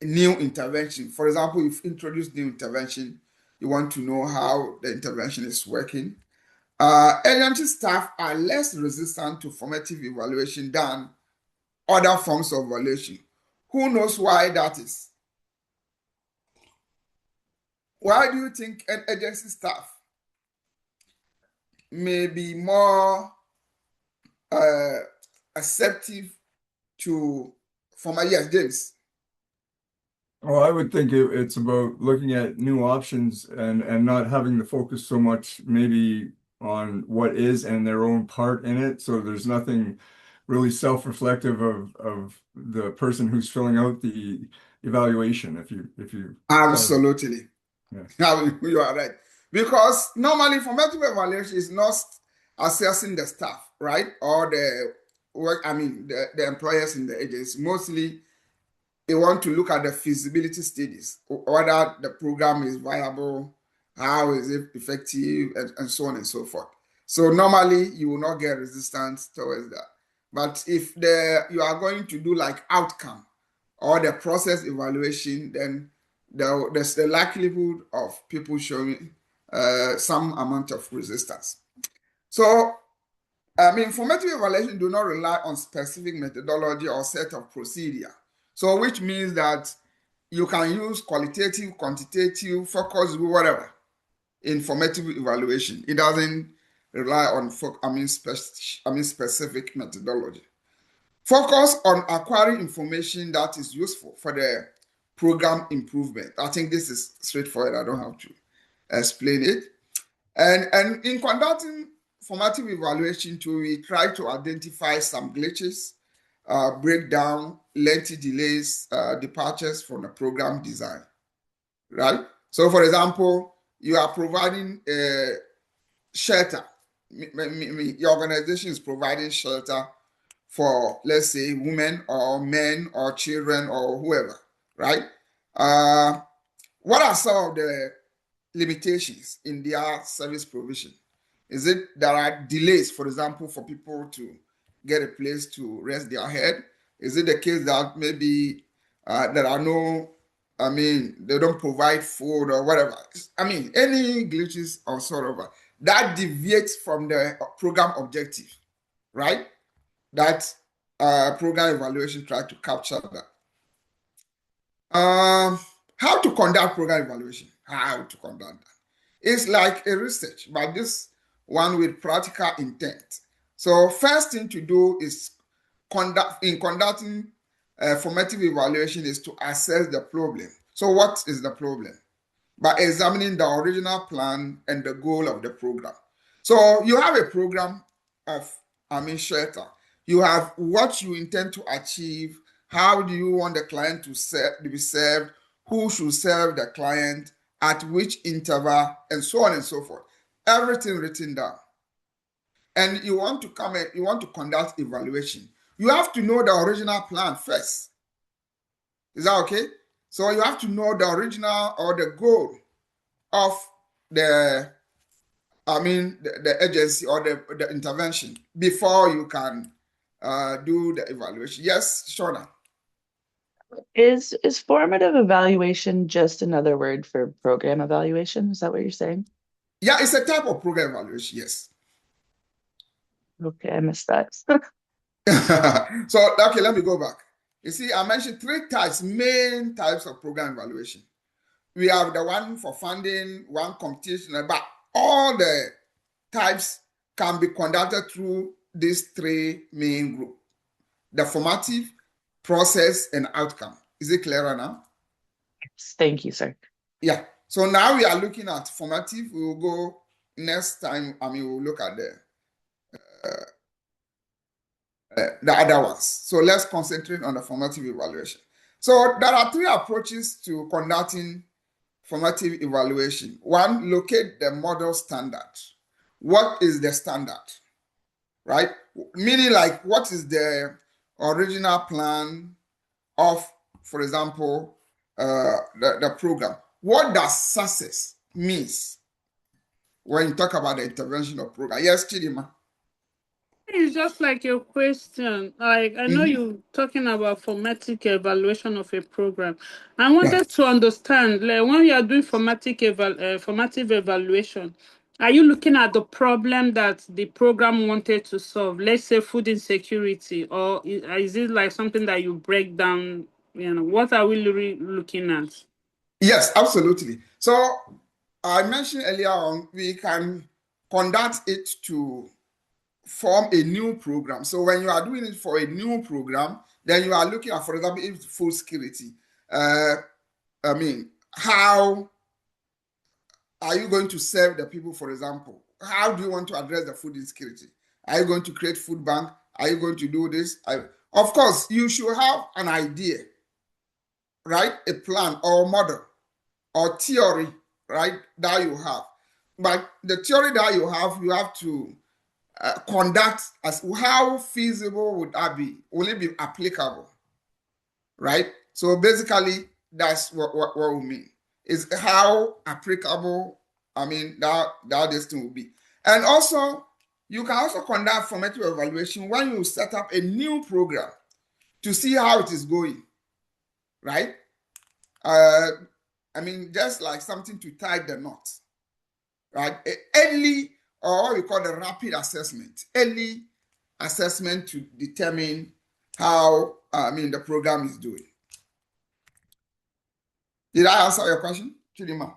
a new intervention. For example, you've introduced new intervention, you want to know how the intervention is working. Agency staff are less resistant to formative evaluation than other forms of evaluation. Who knows why that is? Why do you think an agency staff may be more acceptive to formal? Yes, James. Oh, I would think it's about looking at new options and not having to focus so much maybe on what is and their own part in it. So there's nothing really self-reflective of the person who's filling out the evaluation. If you Absolutely. Yeah. You are right. Because normally formative evaluation is not assessing the staff, right? Or the work, the employers in the agency. Mostly they want to look at the feasibility studies, whether the program is viable, how is it effective, and so on and so forth. So normally you will not get resistance towards that. But if you are going to do like outcome or the process evaluation, then there's the likelihood of people showing some amount of resistance. So, formative evaluation do not rely on specific methodology or set of procedure. So, which means that you can use qualitative, quantitative, focus, whatever in formative evaluation. It doesn't rely on specific methodology. Focus on acquiring information that is useful for the program improvement. I think this is straightforward. I don't have to explain it. And in conducting formative evaluation too, we try to identify some glitches, breakdown, lengthy delays, departures from the program design, right? So, for example, you are providing a shelter. Your organization is providing shelter for, let's say, women or men or children or whoever, right? What are some of the limitations in their service provision? Is it there are delays, for example, for people to get a place to rest their head? Is it the case that maybe there are no, they don't provide food or whatever? Any glitches or sort of that deviates from the program objective, right? That program evaluation try to capture that. How to conduct program evaluation? How to conduct that? It's like a research, but this one with practical intent. So first thing to do is conducting formative evaluation is to assess the problem. So what is the problem? By examining the original plan and the goal of the program. So you have a program of shelter. You have what you intend to achieve. How do you want the client to be served? Who should serve the client? At which interval? And so on and so forth. Everything written down. And you want to conduct evaluation. You have to know the original plan first. Is that okay? So you have to know the original or the goal of the agency or the intervention before you can do the evaluation. Yes, Shona. Is formative evaluation just another word for program evaluation? Is that what you're saying? Yeah, it's a type of program evaluation, yes. Okay, I missed that. So, okay, let me go back. You see, I mentioned three main types of program evaluation. We have the one for funding, one competition, but all the types can be conducted through these three main groups: the formative, process, and outcome. Is it clearer now? Yes, thank you, sir. Yeah. So now we are looking at formative. We will go next time. We'll look at the other ones. So let's concentrate on the formative evaluation. So there are three approaches to conducting formative evaluation. One, locate the model standard. What is the standard? Right? Meaning, like, what is the original plan of, for example, the program? What does success means when you talk about the intervention of program? Yes, Chidima. It's just like your question. Like, I know you're talking about formative evaluation of a program. I wanted to understand, like, when you are doing formative evaluation, are you looking at the problem that the program wanted to solve? Let's say food insecurity, or is it like something that you break down? What are we really looking at? Yes, absolutely. So I mentioned earlier on, we can conduct it to form a new program. So when you are doing it for a new program, then you are looking at, for example, if food security. How are you going to serve the people, for example? How do you want to address the food insecurity? Are you going to create food bank? Are you going to do this? Of course, you should have an idea, right? A plan or model or theory, right, that you have. But the theory that you have to conduct as how feasible would that be? Will it be applicable? Right? So basically, that's what we mean. Is how applicable, that this thing will be. And also, you can also conduct formative evaluation when you set up a new program to see how it is going. Right? just like something to tie the knot, right? Early, or what we call the rapid assessment, early assessment to determine how, the program is doing. Did I answer your question, Chidima?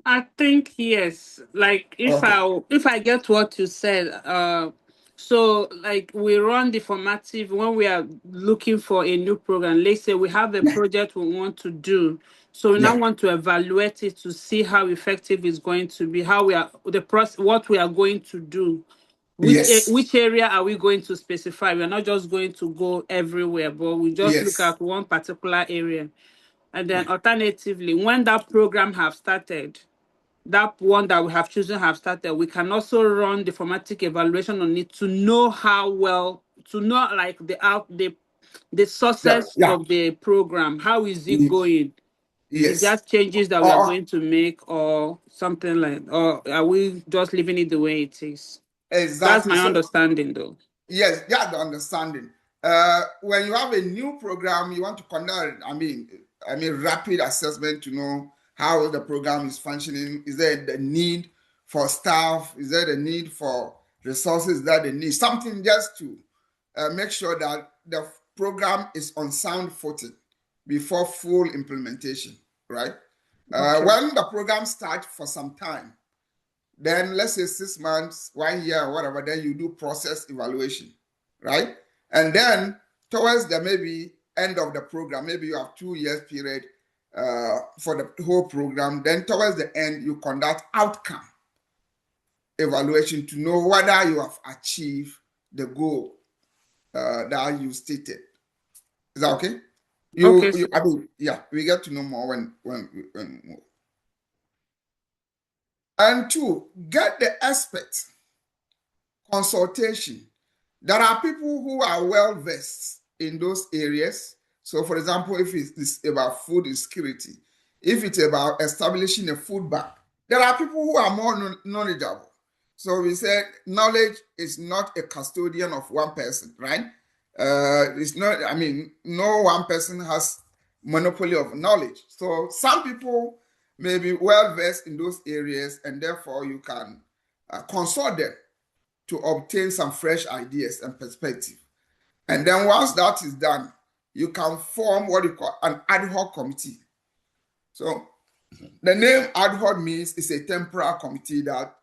I think yes. Like if I get what you said, so like we run the formative when we are looking for a new program. Let's say we have a project we want to do. So we now want to evaluate it to see how effective it's going to be, how we are the process, what we are going to do. Which area are we going to specify? We're not just going to go everywhere, but we just look at one particular area. And then alternatively, when that program have started, that one that we have chosen have started, we can also run the formatic evaluation on it to know how well, to know like the success of the program. How is it going? Is that changes that we are going to make or something like, or are we just leaving it the way it is? Exactly. That's my understanding though. Yes, that's the understanding. When you have a new program, you want to conduct, rapid assessment to know how the program is functioning. Is there the need for staff? Is there the need for resources? Is there the need? Something just to make sure that the program is on sound footing before full implementation, right? When the program starts for some time, then let's say 6 months, 1 year, or whatever, then you do process evaluation, right? And then towards the maybe end of the program, maybe you have 2 years period for the whole program. Then towards the end, you conduct outcome evaluation to know whether you have achieved the goal that you stated. Is that okay? We get to know more when. And two, get the expert consultation. There are people who are well versed in those areas. So, for example, if it's about food insecurity, if it's about establishing a food bank, there are people who are more knowledgeable. So we said knowledge is not a custodian of one person, right? It's not. No one person has monopoly of knowledge. So some people may be well versed in those areas, and therefore you can consult them to obtain some fresh ideas and perspective. And then once that is done, you can form what you call an ad hoc committee. So the name ad hoc means it's a temporary committee that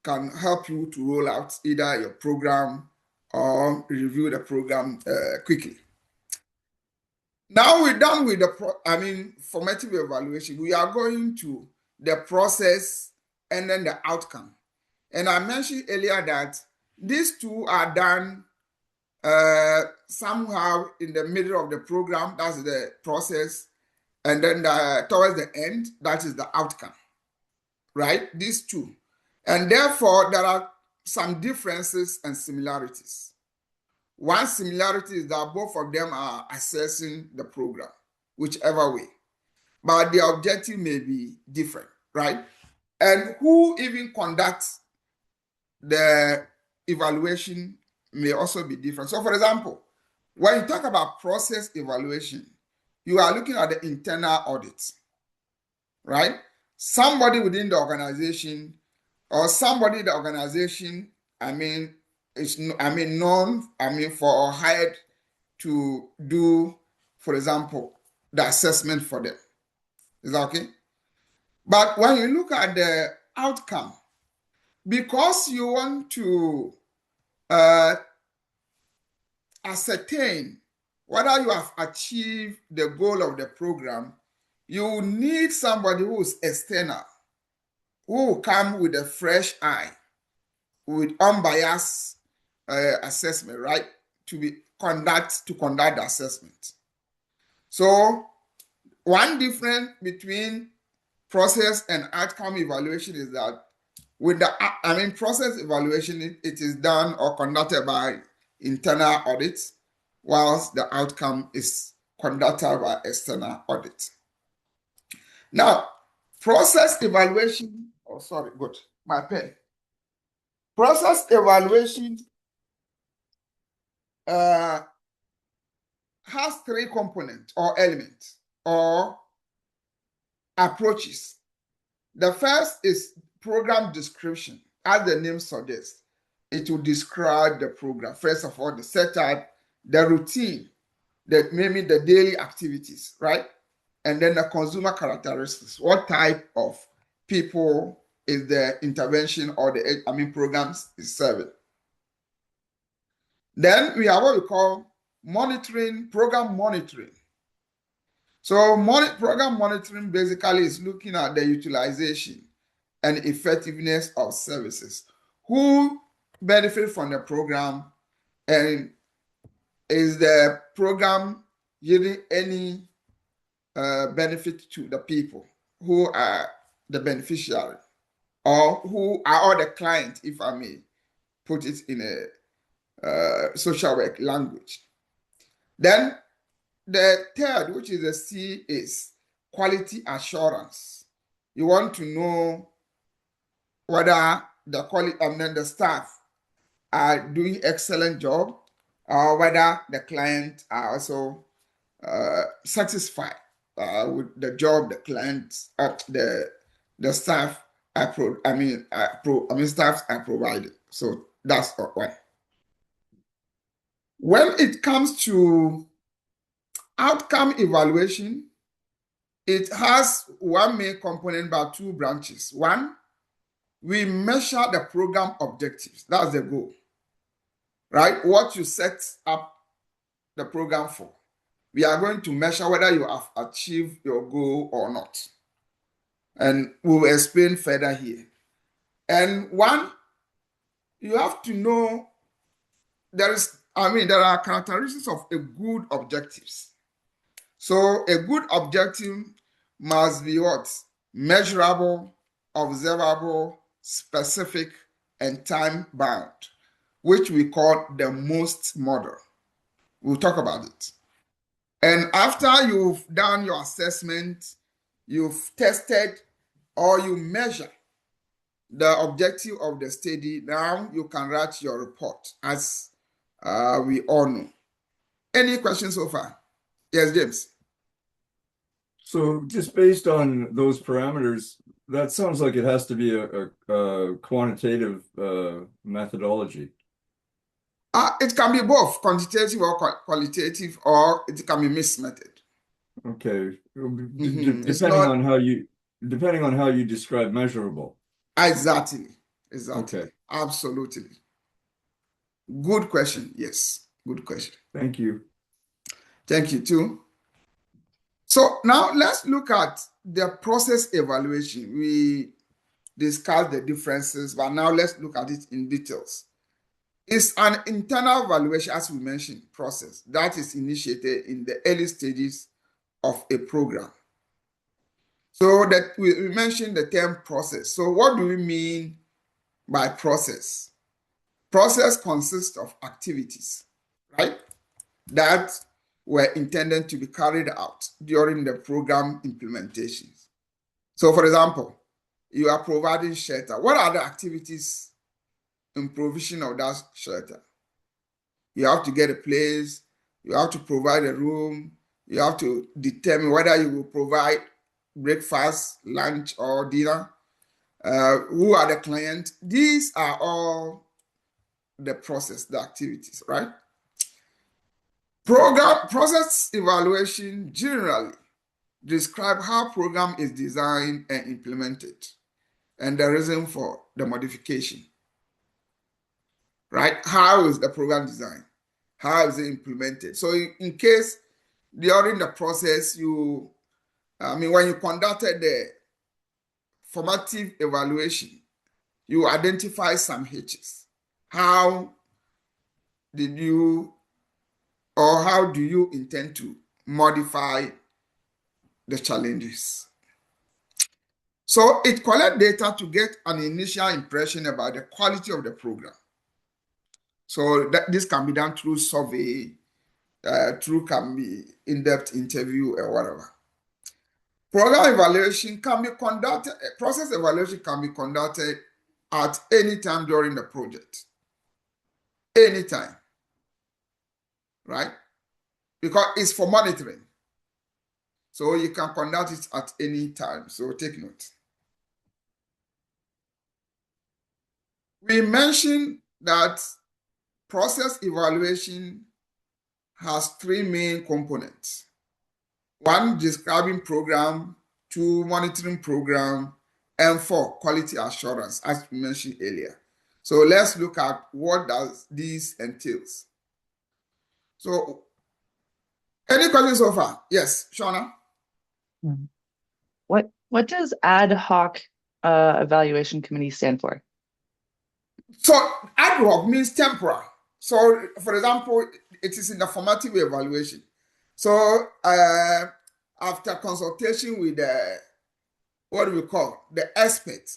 can help you to roll out either your program or review the program quickly. Now we're done with the formative evaluation. We are going to the process and then the outcome. And I mentioned earlier that these two are done somehow in the middle of the program. That's the process. And then towards the end, that is the outcome, right? These two. And therefore, there are some differences and similarities. One similarity is that both of them are assessing the program, whichever way. But the objective may be different, right? And who even conducts the evaluation may also be different. So, for example, when you talk about process evaluation, you are looking at the internal audit, right? Somebody within the organization or somebody in the organization, known, for or hired to do, for example, the assessment for them. Is that okay? But when you look at the outcome, because you want to ascertain whether you have achieved the goal of the program, you need somebody who is external, who will come with a fresh eye, with unbiased assessment, right? To conduct the assessment. So one difference between process and outcome evaluation is that with the process evaluation, it is done or conducted by internal audits, whilst the outcome is conducted by external audit. Now, process evaluation, my pen. Process evaluation has 3 components or elements, or approaches. The first is program description. As the name suggests, it will describe the program. First of all, the setup, the routine, maybe the daily activities, right? And then the consumer characteristics. What type of people is the intervention or the programs is serving? Then we have what we call monitoring, program monitoring. So program monitoring basically is looking at the utilization and effectiveness of services. Who benefit from the program, and is the program giving any benefit to the people who are the beneficiary, or who are all the client, if I may put it in a social work language. Then the third, which is the C, is quality assurance. You want to know whether the quality and then the staff are doing excellent job, or whether the client are also satisfied with the job the clients, the staff staffs are providing. So that's one. When it comes to outcome evaluation, it has one main component but two branches. One, we measure the program objectives. That's the goal, right? What you set up the program for. We are going to measure whether you have achieved your goal or not. And we will explain further here. And one, you have to know there are characteristics of a good objectives. So a good objective must be what? Measurable, observable, specific, and time bound, which we call the MOST model. We'll talk about it. And after you've done your assessment, you've tested or you measure the objective of the study, now you can write your report, as we all know. Any questions so far? Yes, James. So just based on those parameters, that sounds like it has to be a quantitative methodology. It can be both quantitative or qualitative, or it can be mixed method. Okay. Depending on how you describe measurable. Exactly. Okay. Absolutely. Good question. Yes. Good question. Thank you. Thank you too. So now let's look at the process evaluation. We discussed the differences, but now let's look at it in details. It's an internal evaluation, as we mentioned, process that is initiated in the early stages of a program. So that we mentioned the term process. So what do we mean by process? Process consists of activities, right, that were intended to be carried out during the program implementations. So, for example, you are providing shelter. What are the activities in provision of that shelter? You have to get a place, you have to provide a room, you have to determine whether you will provide breakfast, lunch, or dinner. Who are the clients? These are all the process, the activities, right? Process evaluation generally describe how program is designed and implemented and the reason for the modification, right? How is the program designed? How is it implemented? So in case during the process, when you conducted the formative evaluation, you identify some hitches. How do you intend to modify the challenges? So it collects data to get an initial impression about the quality of the program. So this can be done through survey, can be in-depth interview or whatever. Program evaluation can be conducted, process evaluation can be conducted at any time during the project. Anytime, right? Because it's for monitoring. So you can conduct it at any time. So take note. We mentioned that process evaluation has three main components. One, describing program, two, monitoring program, and four, quality assurance, as we mentioned earlier. So let's look at what does this entails. So any questions so far? Yes, Shauna? What does ad hoc evaluation committee stand for? So ad hoc means temporal. So for example, it is in the formative evaluation. So after consultation with the, what do we call, the expert,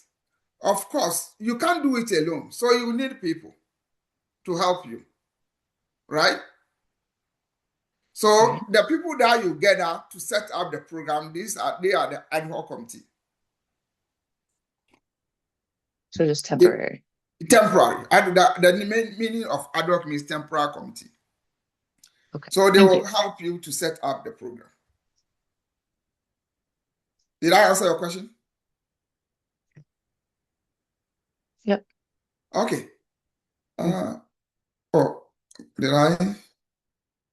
of course, you can't do it alone. So you need people to help you, right? So the people that you gather to set up the program, they are the ad hoc committee. So just temporary. Temporary. The main meaning of ad hoc means temporary committee. Okay. So they will help you to set up the program. Did I answer your question? Yep. Okay. Oh, did I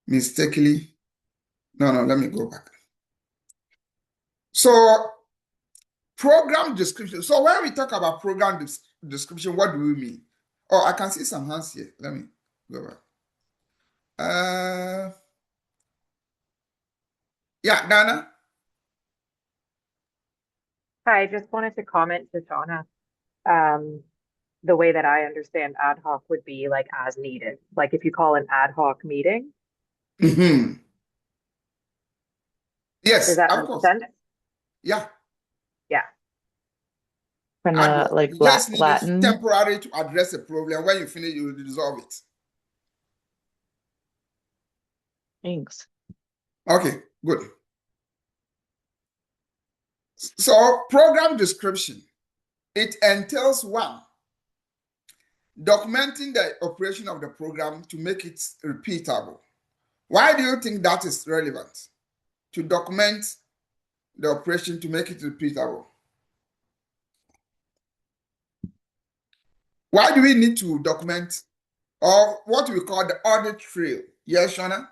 mistakenly? No, let me go back. So program description. So when we talk about program description, what do we mean? Oh, I can see some hands here. Let me go back. Yeah, Dana. Hi, I just wanted to comment to Shauna. The way that I understand ad hoc would be like as needed. Like if you call an ad hoc meeting. Mm-hmm. Yes, does that of make course. sense? Yeah. Yeah. Kind of like you just need Latin. it temporary to address a problem. When you finish, you will resolve it. Thanks. Okay, good. So program description, it entails one, documenting the operation of the program to make it repeatable. Why do you think that is relevant? To document the operation to make it repeatable. Why do we need to document, or what we call the audit trail? Yes, Shana?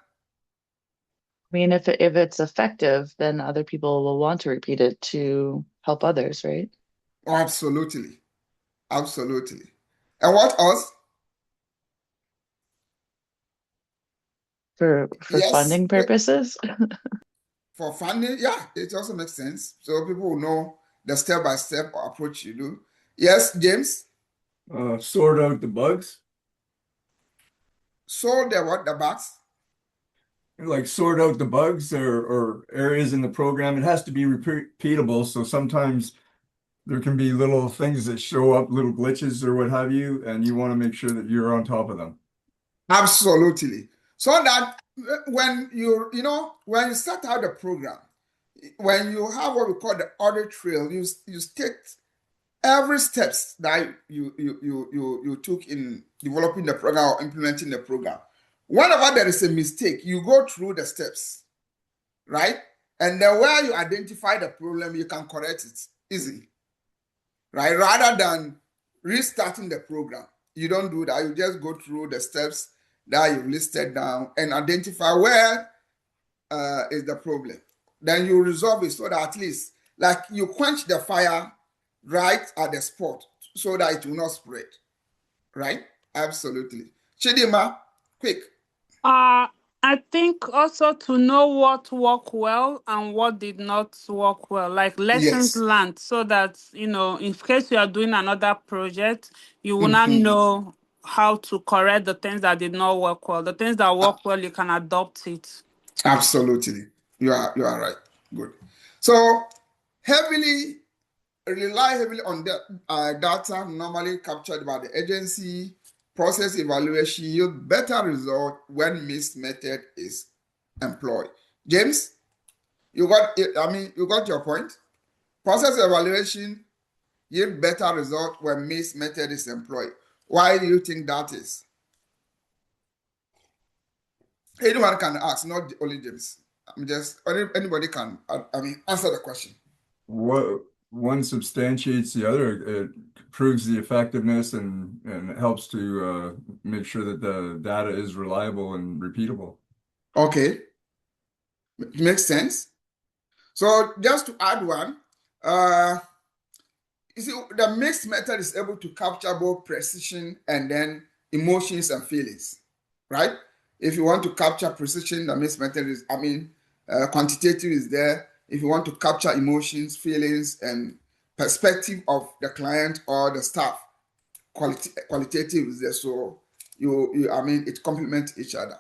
I mean, if it's effective, then other people will want to repeat it to help others, right? Oh, absolutely. Absolutely. And what else? For Yes, funding purposes? For funding, yeah, it also makes sense. So people will know the step-by-step approach you do. Yes, James? Sort out the bugs. Sort the what? The bugs? Like sort out the bugs or areas in the program. It has to be repeatable. So sometimes there can be little things that show up, little glitches or what have you, and you want to make sure that you're on top of them. Absolutely. So that when when you start out the program, when you have what we call the audit trail, you take every steps that you took in developing the program or implementing the program. Whenever there is a mistake, you go through the steps, right? And then where you identify the problem, you can correct it easily, right? Rather than restarting the program. You don't do that. You just go through the steps that you've listed down and identify where is the problem. Then you resolve it so that at least, like, you quench the fire right at the spot so that it will not spread, right? Absolutely. Chidima, quick. I think also to know what worked well and what did not work well, like lessons learned, so that, in case you are doing another project, you will not know how to correct the things that did not work well. The things that work well, you can adopt it. Absolutely. You are right. Good. So rely heavily on the data normally captured by the agency. Process evaluation yield better result when mixed method is employed. James, you got your point. Process evaluation yield better result when mixed method is employed. Why do you think that is? Anyone can ask, not only James. I'm just, anybody can, answer the question. One substantiates the other. It proves the effectiveness and helps to make sure that the data is reliable and repeatable. Okay, makes sense. So just to add one, you see, the mixed method is able to capture both precision and then emotions and feelings, right? If you want to capture precision, the mixed method is, quantitative is there. If you want to capture emotions, feelings, and perspective of the client or the staff, qualitative is there. So it complements each other.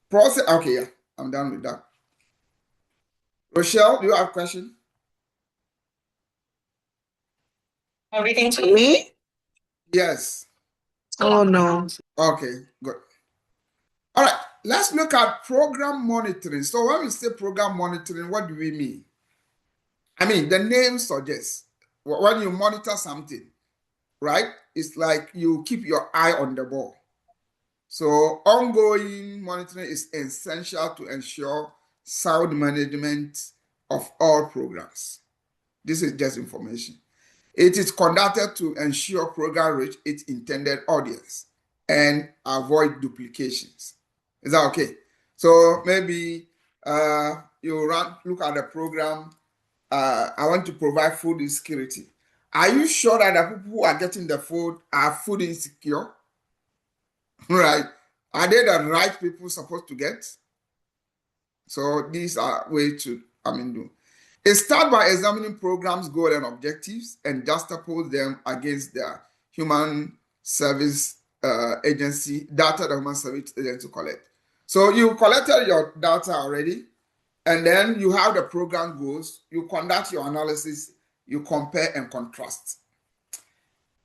Process. Okay, yeah, I'm done with that. Rochelle, do you have a question? Everything to me? Yes. Oh no. Okay, good. All right, let's look at program monitoring. So when we say program monitoring, what do we mean? The name suggests when you monitor something, right? It's like you keep your eye on the ball. So ongoing monitoring is essential to ensure sound management of all programs. This is just information. It is conducted to ensure program reach its intended audience and avoid duplications. Is that okay? So maybe you look at the program. I want to provide food insecurity. Are you sure that the people who are getting the food are food insecure? Right? Are they the right people supposed to get? So these are ways to do. It starts by examining programs, goals, and objectives and juxtapose them against the human service agency data the human service agency collect. So you collected your data already, and then you have the program goals, you conduct your analysis, you compare and contrast.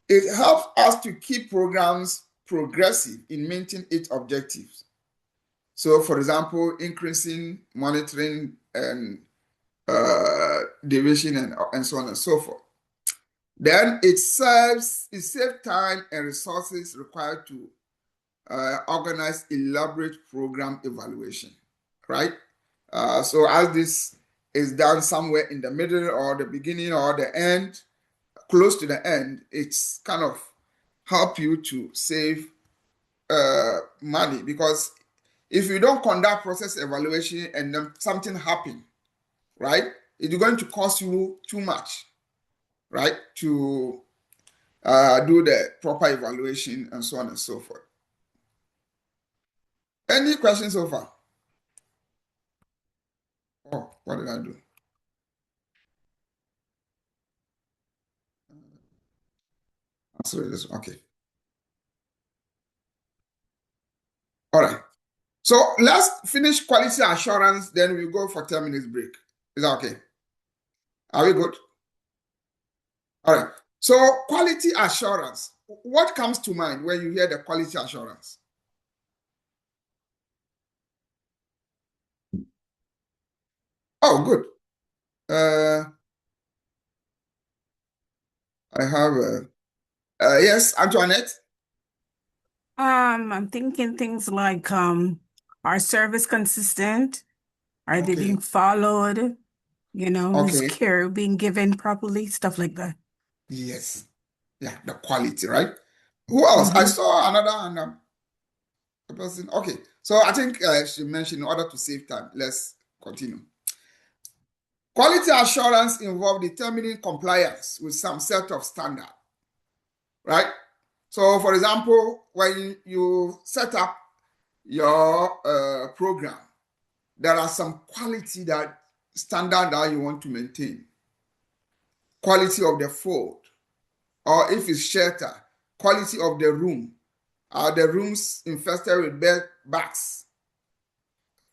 It helps us to keep programs progressive in meeting its objectives. So, for example, increasing monitoring and deviation and so on and so forth. Then it saves time and resources required to organize elaborate program evaluation, right? So as this is done somewhere in the middle or the beginning or the end, close to the end, it's kind of help you to save money, because if you don't conduct process evaluation and then something happen, right, it's going to cost you too much, right, to do the proper evaluation and so on and so forth. Any questions so far? Oh, what did I do? Answer this. Okay. All right. So let's finish quality assurance, then we go for 10 minutes break. Is that okay? Are we good? All right. So quality assurance, what comes to mind when you hear the quality assurance? Oh, good. I have, yes, Antoinette? I'm thinking things like, are service consistent? Are they being followed? Is care being given properly? Stuff like that. Yes. Yeah, the quality, right? Who else? I saw another person. Okay. So I think she mentioned in order to save time. Let's continue. Quality assurance involves determining compliance with some set of standard, right? So, for example, when you set up your program, there are some quality standard that you want to maintain. Quality of the food, or if it's shelter, quality of the room. Are the rooms infested with bed bugs,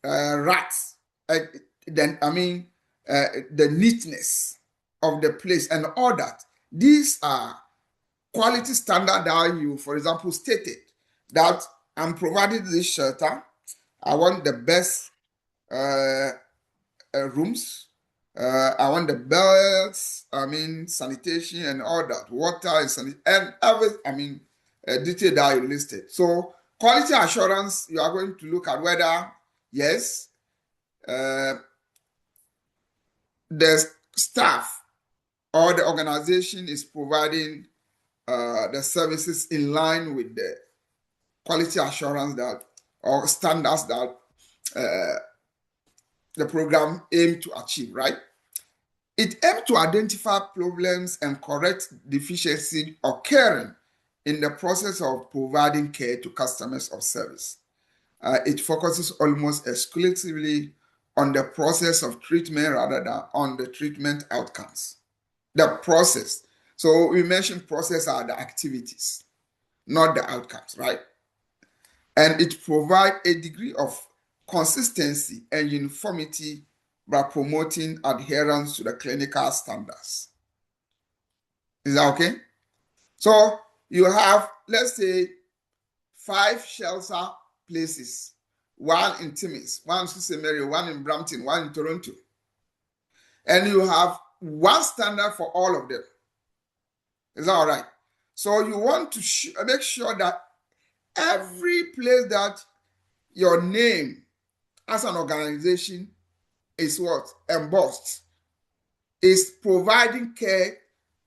rats? The neatness of the place and all that. These are quality standard that you, for example, stated that I'm providing this shelter. I want the best rooms. I want the belts, sanitation and all that, water and everything, detail that you listed. So quality assurance, you are going to look at whether, yes, the staff or the organization is providing the services in line with the quality assurance that or standards that the program aims to achieve, right? It aims to identify problems and correct deficiencies occurring in the process of providing care to customers of service. It focuses almost exclusively on the process of treatment rather than on the treatment outcomes. The process. So we mentioned process are the activities, not the outcomes, right? And it provides a degree of consistency and uniformity by promoting adherence to the clinical standards. Is that okay? So you have, let's say, 5 shelter places, one in Timmins, one in Sault Ste. Marie, one in Brampton, one in Toronto. And you have one standard for all of them. Is that all right? So you want to make sure that every place that your name as an organization is what? Embossed, is providing care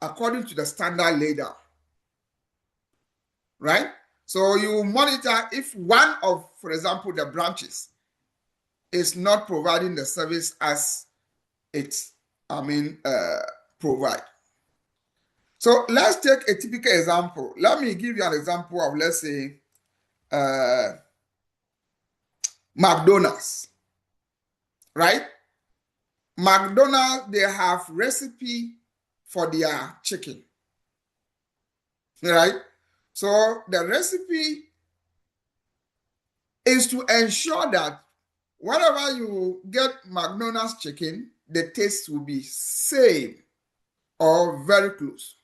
according to the standard laid down. Right? So you monitor if one of, for example, the branches is not providing the service as it's, provide. So let's take a typical example. Let me give you an example of, let's say, McDonald's, right? McDonald's, they have recipe for their chicken, right? So the recipe is to ensure that whenever you get McDonald's chicken, the taste will be same or very close.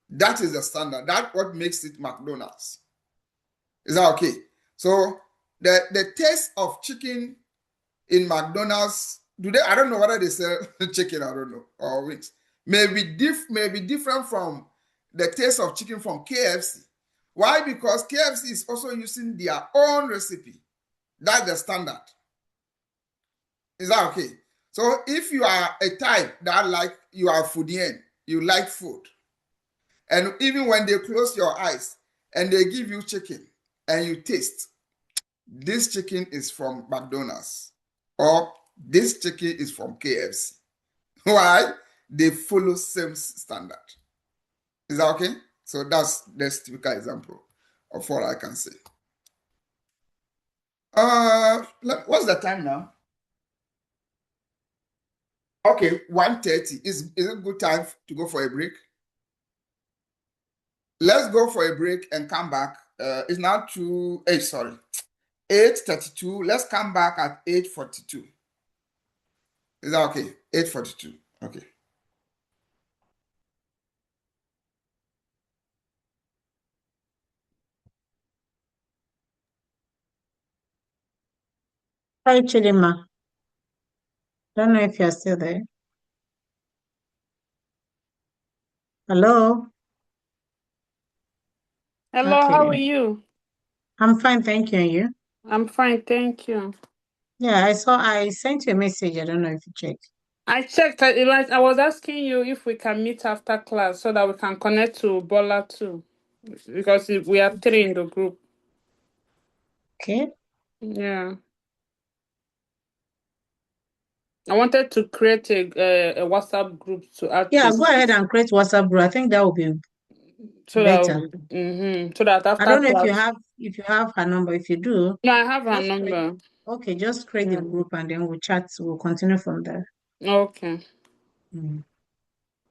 That is the standard. That's what makes it McDonald's. Is that okay? So the taste of chicken in McDonald's, I don't know whether they sell chicken, I don't know, or wings. May be different from the taste of chicken from KFC. Why? Because KFC is also using their own recipe. That's the standard. Is that okay? So if you are a type that you are a foodie, you like food, and even when they close your eyes and they give you chicken and you taste, this chicken is from McDonald's or this chicken is from KFC. Why? They follow same standard. Is that okay? So that's typical example of what I can say. What's the time now? Okay, 1:30. Is it a good time to go for a break? Let's go for a break and come back. It's now 8:32. Let's come back at 8:42. Is that okay? 8:42. Okay. Hi, Chidima. Don't know if you're still there. Hello. Hello, Okay. how are you? I'm fine, thank you. And you? I'm fine, thank you. Yeah, I sent you a message. I don't know if you checked. I checked. I was asking you if we can meet after class so that we can connect to Bola too, because we are 3 in the group. Okay. Yeah. I wanted to create a WhatsApp group to add Yeah, to, go ahead and create WhatsApp group. I think that will be so better. so that I after don't know class. if you have her number. If you do, No, I have her just create. number. Okay, just create the Yeah. group and then we'll chat. We'll continue from there. Okay. Mm,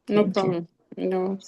No thank you. problem. No.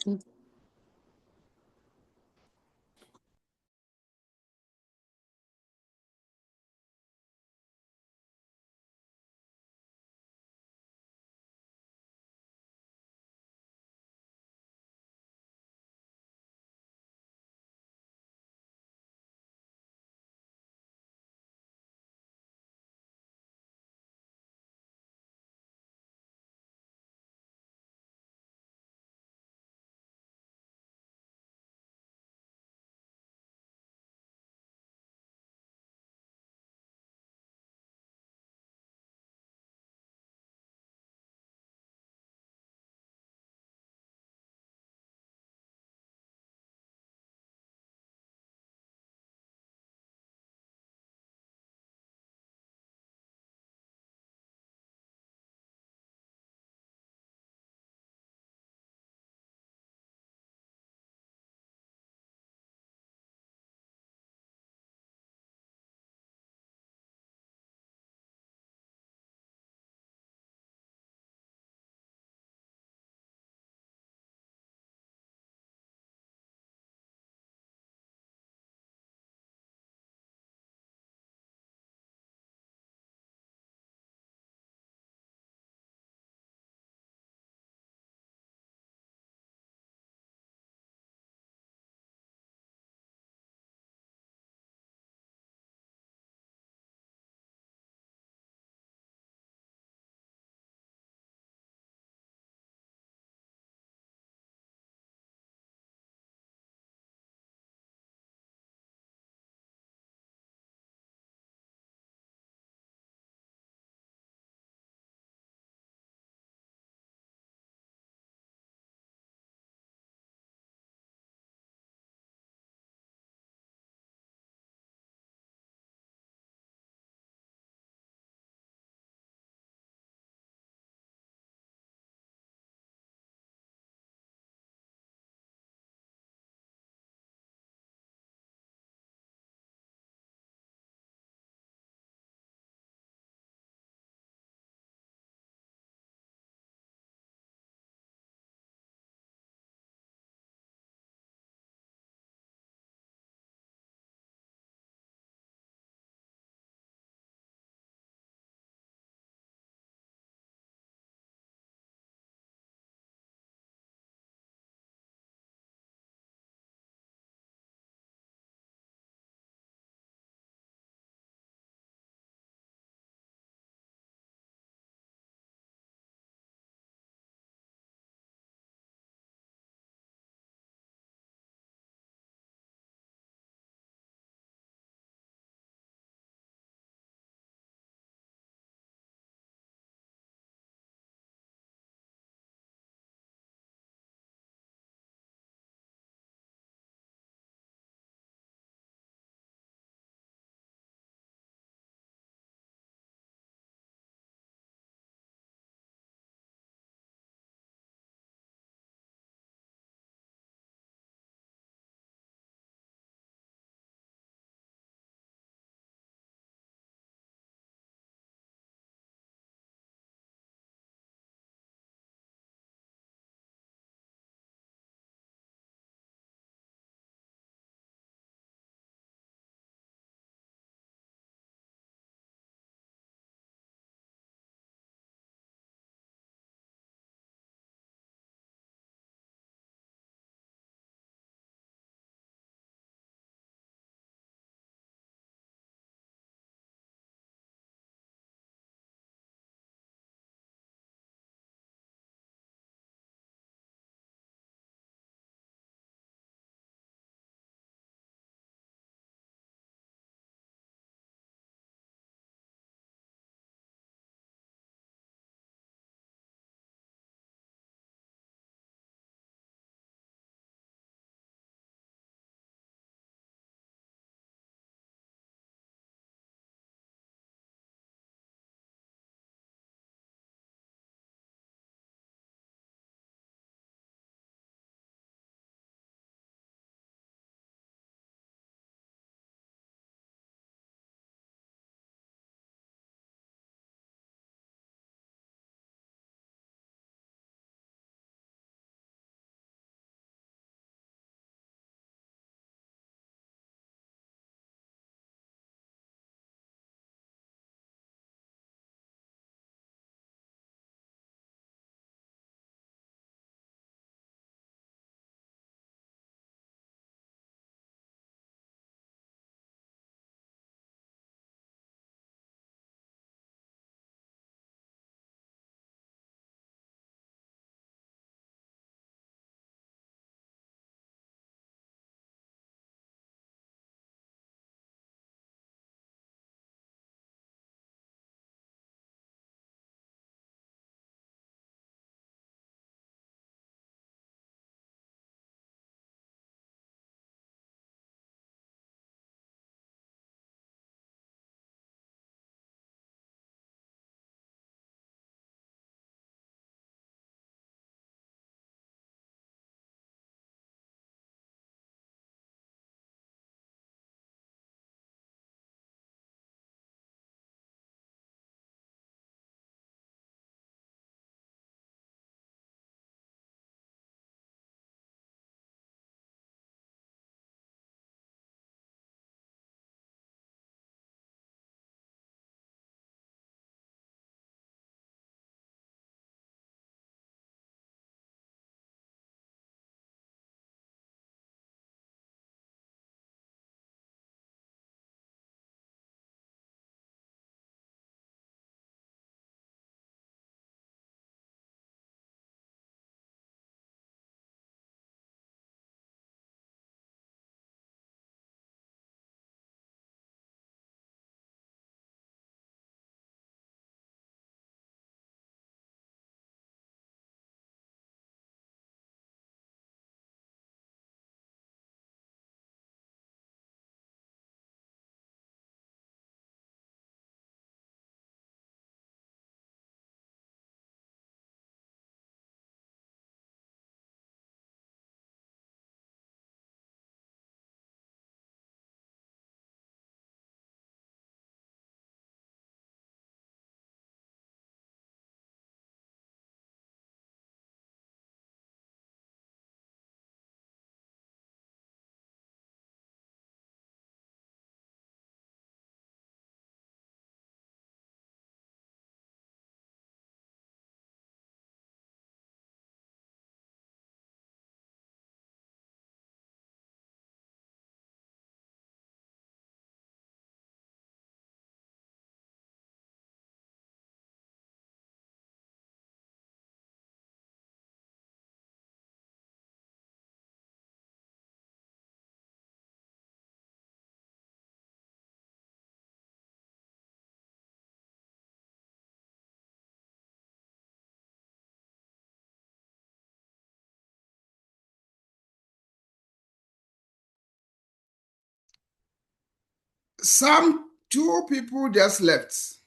some two people just left.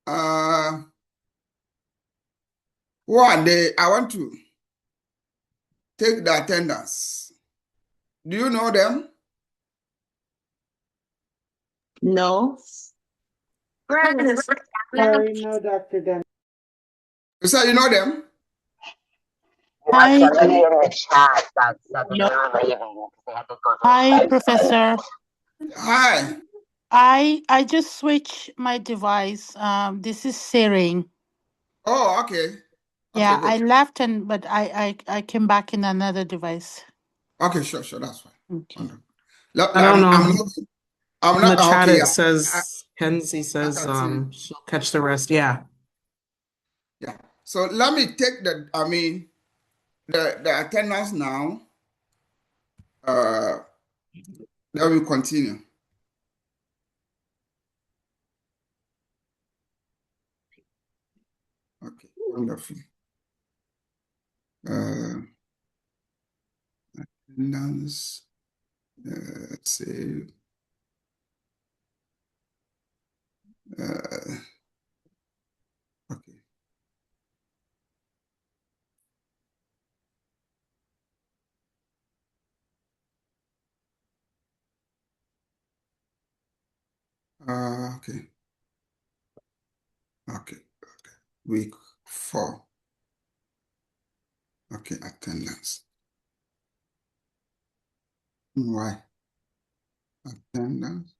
Who are they? I want to take the attendance. Do you know them? No. Sorry, no, Dr. Dennis. You say you know them? Hi. Hi, Professor. Hi. I just switched my device. This is Sering. Oh, okay. Yeah, Okay, I good. left but I came back in another device. Okay, sure, that's fine. Okay. I don't know. I'm In the not chat okay. it says Kenzie says she'll catch the rest. Yeah. Yeah. So let me take the attendance now. Then we continue. Okay, wonderful. Attendance. Let's see. Okay. Okay. Okay. Week 4. Okay, attendance. Why? Attendance.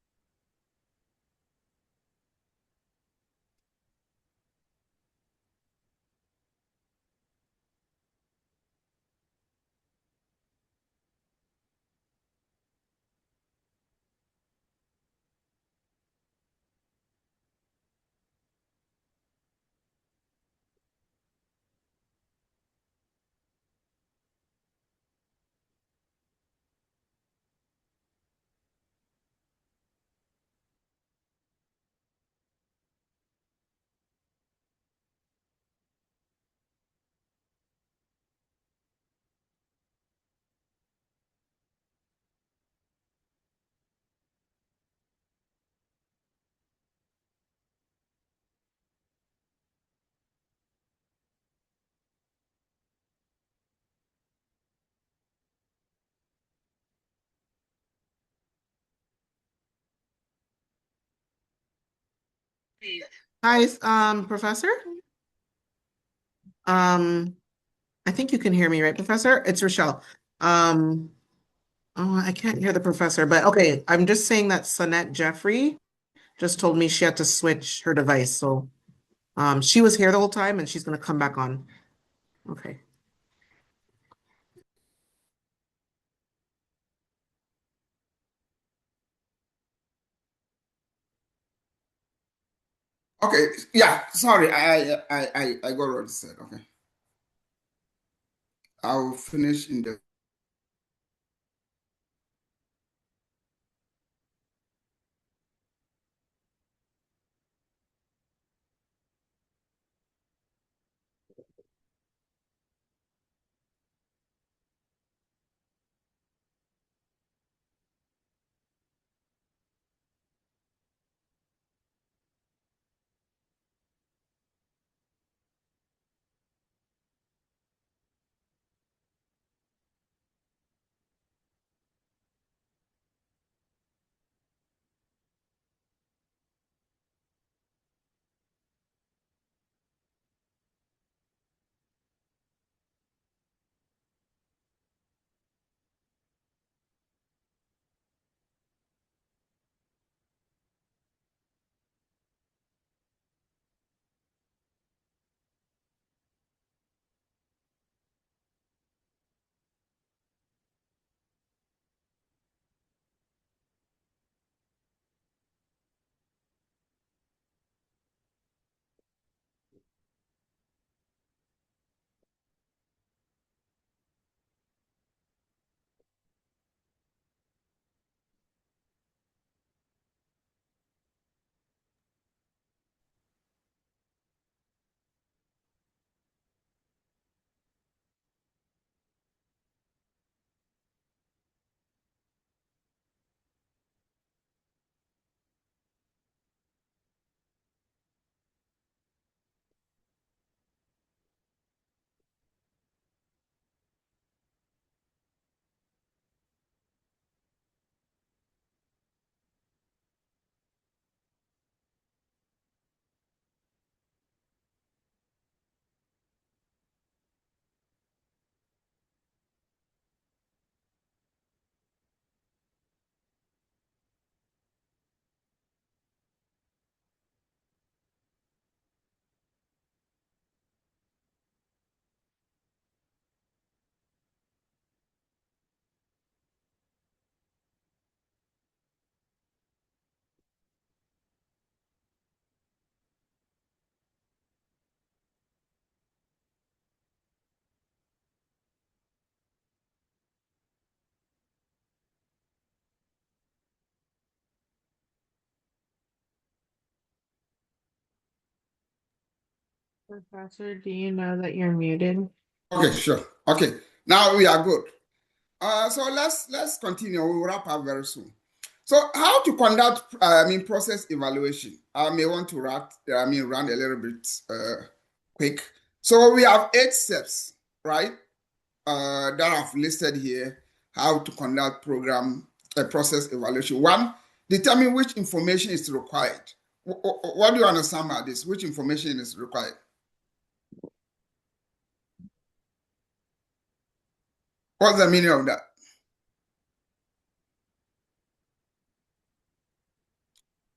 Hi, Professor. I think you can hear me, right, Professor? It's Rochelle. Oh, I can't hear the professor, but okay, I'm just saying that Sonette Jeffrey just told me she had to switch her device. So she was here the whole time and she's gonna come back on. Okay. Okay, yeah, sorry, I got what you said. Okay. I'll finish in the Professor, do you know that you're muted? Okay, sure. Okay, now we are good. So let's continue. We'll wrap up very soon. So how to conduct, process evaluation? I may want to run a little bit quick. So we have 8 steps, right? That I've listed here. How to conduct process evaluation. 1, determine which information is required. What do you understand by this? Which information is required? What's the meaning of that?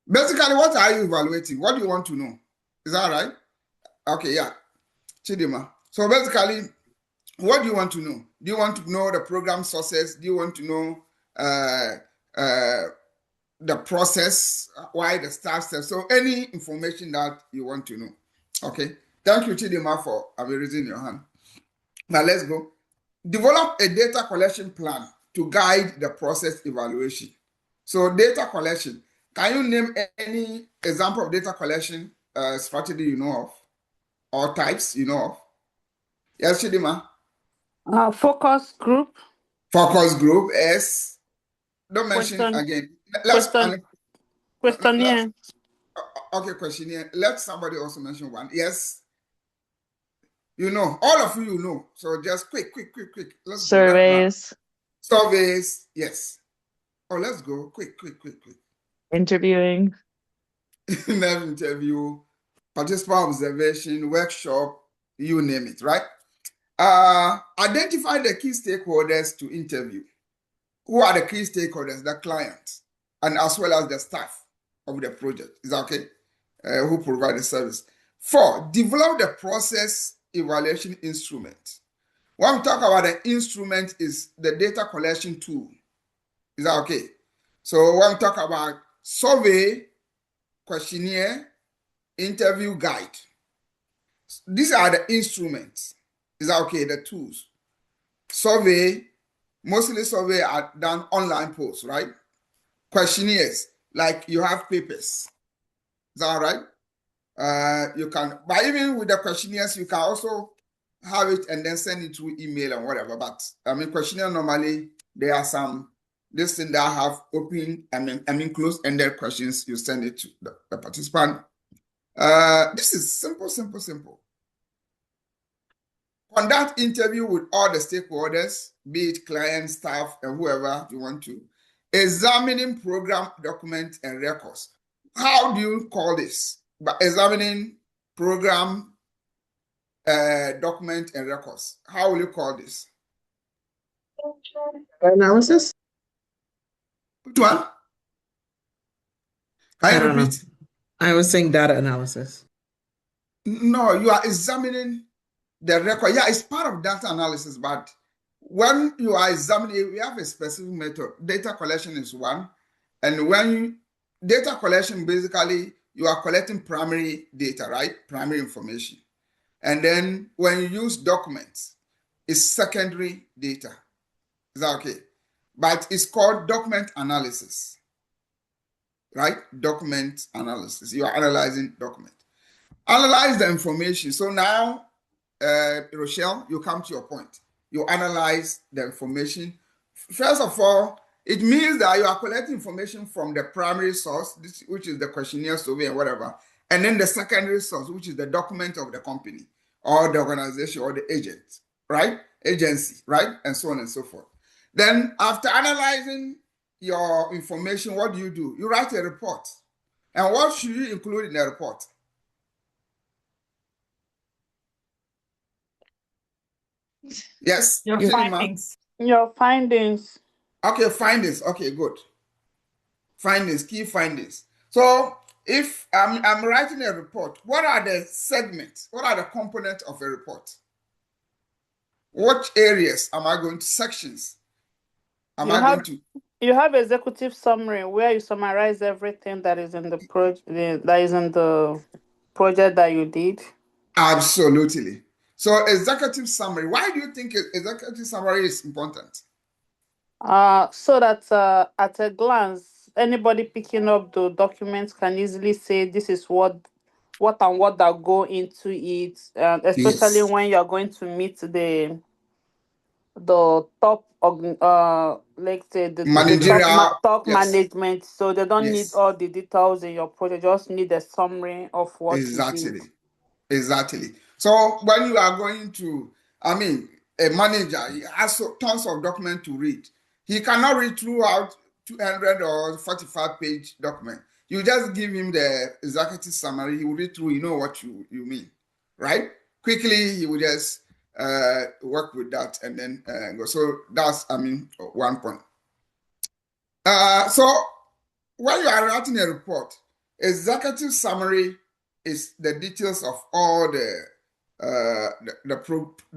Basically, what are you evaluating? What do you want to know? Is that right? Okay, yeah. Chidima. So basically, what do you want to know? Do you want to know the program sources? Do you want to know the process, why the start steps? So any information that you want to know. Okay. Thank you, Chidima, for raising your hand. Now let's go. Develop a data collection plan to guide the process evaluation. So data collection. Can you name any example of data collection strategy you know of or types you know of? Yes, Chidima. Focus group. Focus group, yes. Don't mention again. Questionnaire. Okay, questionnaire. Let somebody also mention one. Yes. You know, all of you know. So just quick. Let's Surveys. Go. Surveys, yes. Oh, let's go. Quick. Interviewing. Interview, participant observation, workshop, you name it, right? Identify the key stakeholders to interview. Who are the key stakeholders? The client, and as well as the staff of the project. Is that okay? Who provide the service. 4, develop the process evaluation instrument. When we talk about the instrument is the data collection tool. Is that okay? So when we talk about survey, questionnaire, interview guide, these are the instruments. Is that okay? The tools. Survey, mostly survey are done online posts, right? Questionnaires, like you have papers. Is that all right? You can, but even with the questionnaires, you can also have it and then send it through email and whatever. But questionnaire normally there are some this thing that have open, closed-ended questions. You send it to the participant. This is simple. Conduct interview with all the stakeholders, be it client, staff, and whoever you want to. Examining program documents and records. How do you call this? By examining program document and records. How will you call this? Analysis? Which one? Can you repeat? I was saying data analysis. No, you are examining the record. Yeah, it's part of data analysis, but when you are examining, we have a specific method. Data collection is one. And when data collection, basically, you are collecting primary data, right? Primary information. And then when you use documents, it's secondary data. Is that okay? But it's called document analysis, right? Document analysis. You are analyzing document. Analyze the information. So now, Rochelle, you come to your point. You analyze the information. First of all, it means that you are collecting information from the primary source, which is the questionnaire, survey, and whatever, and then the secondary source, which is the document of the company or the organization or the agent, right? Agency, right? And so on and so forth. Then after analyzing your information, what do? You write a report. And what should you include in the report? Yes. Your findings. Your findings. Okay, findings. Okay, good. Findings, key findings. So if I'm writing a report, what are the segments? What are the components of a report? What areas am I going to? Sections You have executive summary where you summarize everything that is in the project that you did. Absolutely. So executive summary. Why do you think executive summary is important? So that at a glance, anybody picking up the documents can easily say this is what what and what that go into it, especially when you're going to meet the top let's say the top management, so they don't need all the details in your project, just need a summary of what you did. Exactly. So when you are going to, I mean, a manager, he has tons of document to read. He cannot read throughout 200 or 45-page document. You just give him the executive summary. He will read through. You know what you mean, right? Quickly, he will just work with that and then go. So that's, I mean, one point. So when you are writing a report, executive summary is the details of all the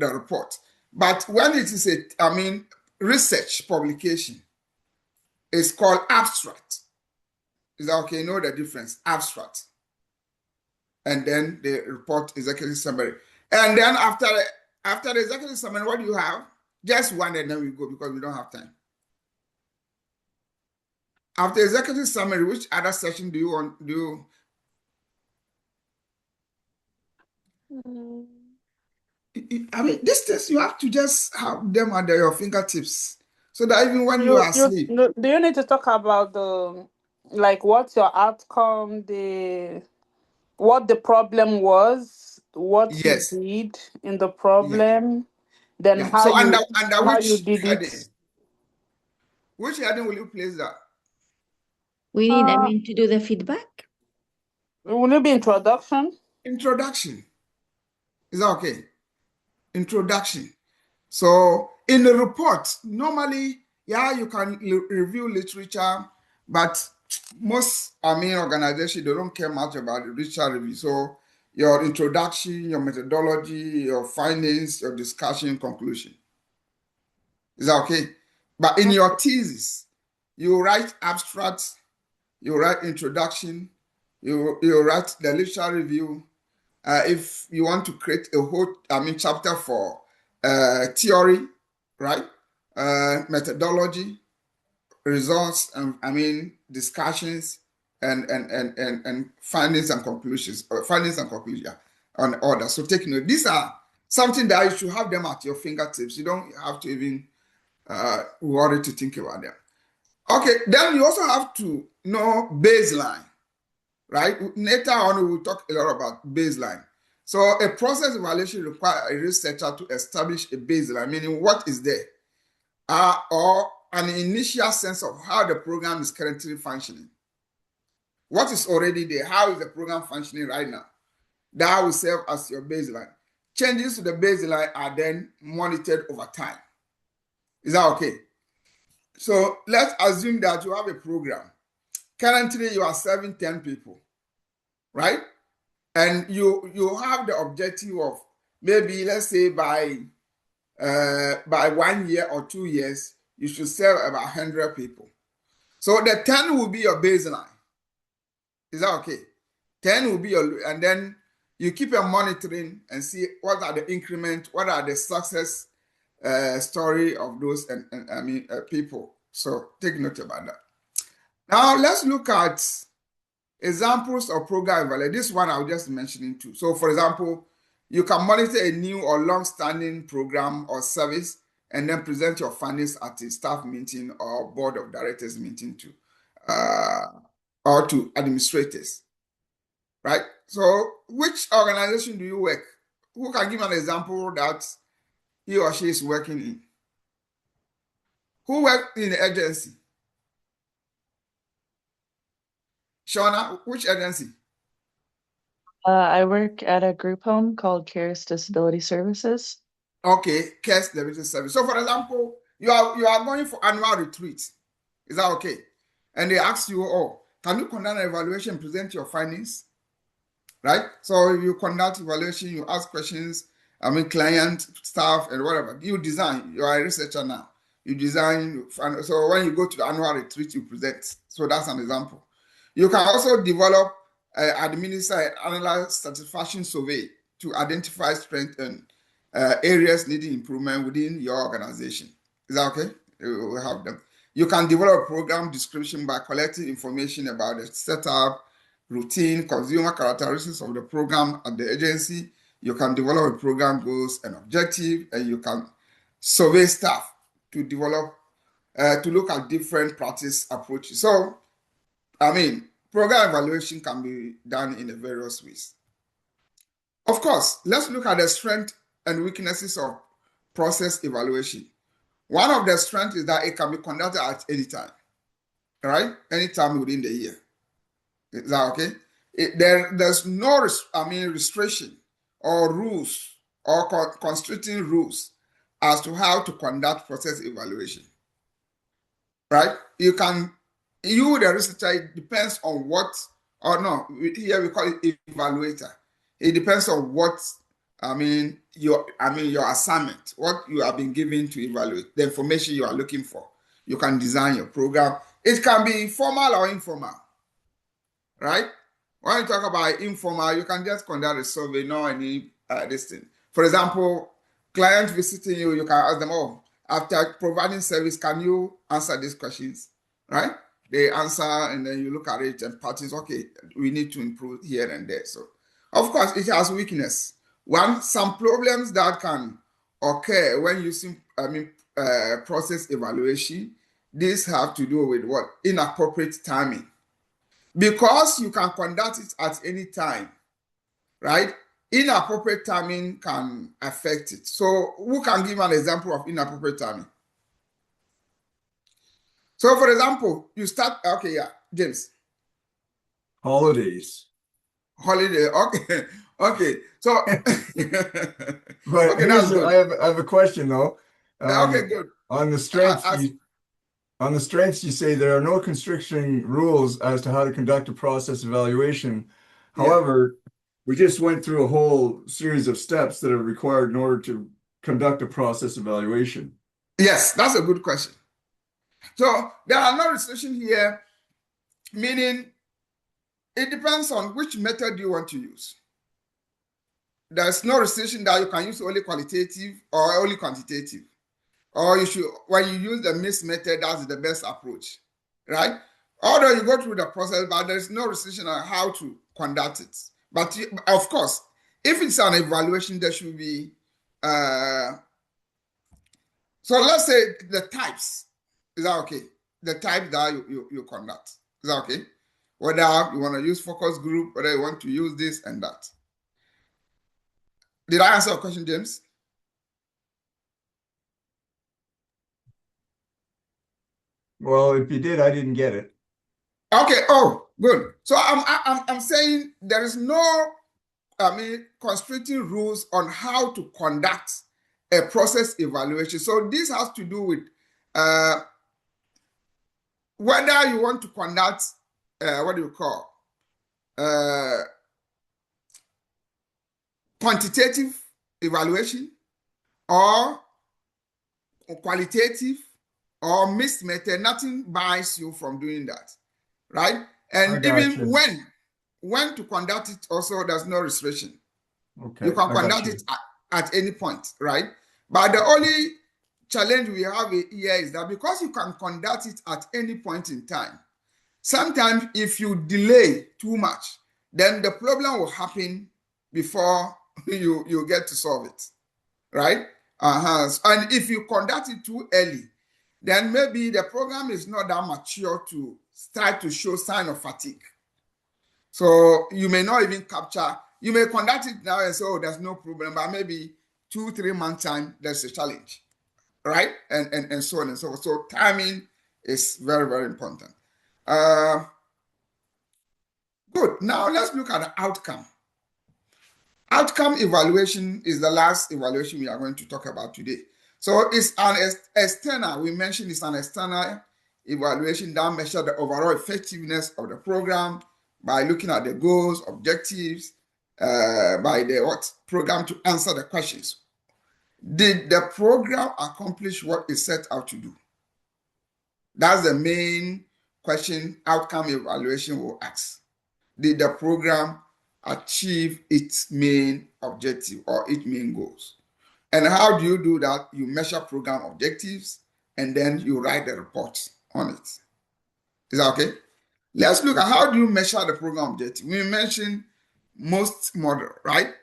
report. But when it is research publication, it's called abstract. Is that okay? You know the difference? Abstract. And then the report executive summary. And then after the executive summary, what do you have? Just one, and then we go because we don't have time. After executive summary, which other section do you want? I mean, these things you have to just have them under your fingertips, so that even when you are asleep. Do you need to talk about what's your outcome, what the problem was, what you did in the problem, then how you did it. Which heading will you place that? We need, to do the feedback. Will it be introduction? Introduction. Is that okay? Introduction. So in the report, normally, you can review literature, but most organizations, they don't care much about the literature review. So your introduction, your methodology, your findings, your discussion, conclusion. Is that okay? But in your thesis, you write abstract, you write introduction, you write the literature review. If you want to create a whole, chapter for theory, right? Methodology, results, discussions, and findings and conclusions, on order. So take note. These are something that you should have them at your fingertips. You don't have to even worry to think about them. Okay, then you also have to know baseline, right? Later on, we will talk a lot about baseline. So a process evaluation requires a researcher to establish a baseline, meaning what is there, or an initial sense of how the program is currently functioning. What is already there? How is the program functioning right now? That will serve as your baseline. Changes to the baseline are then monitored over time. Is that okay? So let's assume that you have a program. Currently, you are serving 10 people, right? And you have the objective of maybe, let's say, by 1 year or 2 years, you should serve about 100 people. So the 10 will be your baseline. Is that okay? 10 will be and then you keep on monitoring and see what are the increment, what are the success story of those people. So take note about that. Now let's look at examples of program evaluation. This one I was just mentioning too. So for example, you can monitor a new or long-standing program or service and then present your findings at a staff meeting or board of directors meeting or to administrators, right? So which organization do you work? Who can give an example that he or she is working in? Who works in the agency? Shauna, which agency? I work at a group home called CARES Disability Services. Okay, CARES Disability Service. So, for example, you are going for annual retreat. Is that okay? And they ask you, can you conduct an evaluation and present your findings? Right? So you conduct evaluation, you ask questions, client, staff, and whatever. You design. You are a researcher now. You design. So when you go to the annual retreat, you present. So that's an example. You can also develop, administer, analyze satisfaction survey to identify strengths and areas needing improvement within your organization. Is that okay? We have them. You can develop a program description by collecting information about the setup, routine, consumer characteristics of the program at the agency. You can develop a program goals and objective, and you can survey staff to develop, to look at different practice approaches. So, I mean, program evaluation can be done in various ways. Of course, let's look at the strengths and weaknesses of process evaluation. One of the strengths is that it can be conducted at any time, right? Anytime within the year. Is that okay? There's no restriction or rules or constricting rules as to how to conduct process evaluation, right? You, the researcher, it depends on what, or no, here we call it evaluator. It depends on what, your assignment, what you have been given to evaluate, the information you are looking for. You can design your program. It can be formal or informal, right? When you talk about informal, you can just conduct a survey, no any this thing. For example, client visiting you, you can ask them, oh, after providing service, can you answer these questions, right? They answer, and then you look at it and parties, okay, we need to improve here and there. So, of course, it has weakness. Some problems that can occur when using, process evaluation, these have to do with what? Inappropriate timing. Because you can conduct it at any time, right? Inappropriate timing can affect it. So who can give an example of inappropriate timing? So for example, you start, okay, yeah, James. Holidays. Holiday, okay, okay. So, but okay, that's good. I have a question though. Okay, good. On the strengths, you say there are no constricting rules as to how to conduct a process evaluation. However, we just went through a whole series of steps that are required in order to conduct a process evaluation. Yes, that's a good question. So there are no restrictions here, meaning it depends on which method you want to use. There's no restriction that you can use only qualitative or only quantitative. Or you should, when you use the mixed method, that's the best approach, right? Although you go through the process, but there's no restriction on how to conduct it. But of course, if it's an evaluation, there should be, so let's say the types. Is that okay? The type that you conduct. Is that okay? Whether you want to use focus group, whether you want to use this and that. Did I answer your question, James? Well, if you did, I didn't get it. Okay. Oh, good. So I'm saying there is no, constricting rules on how to conduct a process evaluation. So this has to do with whether you want to conduct what do you call quantitative evaluation or qualitative or mixed method. Nothing binds you from doing that, right? And even when to conduct it also, there's no restriction. Okay, you can conduct it at any point, right? But the only challenge we have here is that because you can conduct it at any point in time, sometimes if you delay too much, then the problem will happen before you get to solve it, right? And if you conduct it too early, then maybe the program is not that mature to start to show sign of fatigue. So you may not even capture, you may conduct it now and say, oh, there's no problem, but maybe 2-3 months time, there's a challenge, right? And so on and so forth. So timing is very, very important. Good. Now let's look at the outcome. Outcome evaluation is the last evaluation we are going to talk about today. So it's an external, we mentioned it's an external evaluation that measures the overall effectiveness of the program by looking at the goals, objectives, by the program to answer the questions. Did the program accomplish what it set out to do? That's the main question outcome evaluation will ask. Did the program achieve its main objective or its main goals? And how do you do that? You measure program objectives and then you write the report on it. Is that okay? Let's look at how do you measure the program objective. We mentioned most model, right?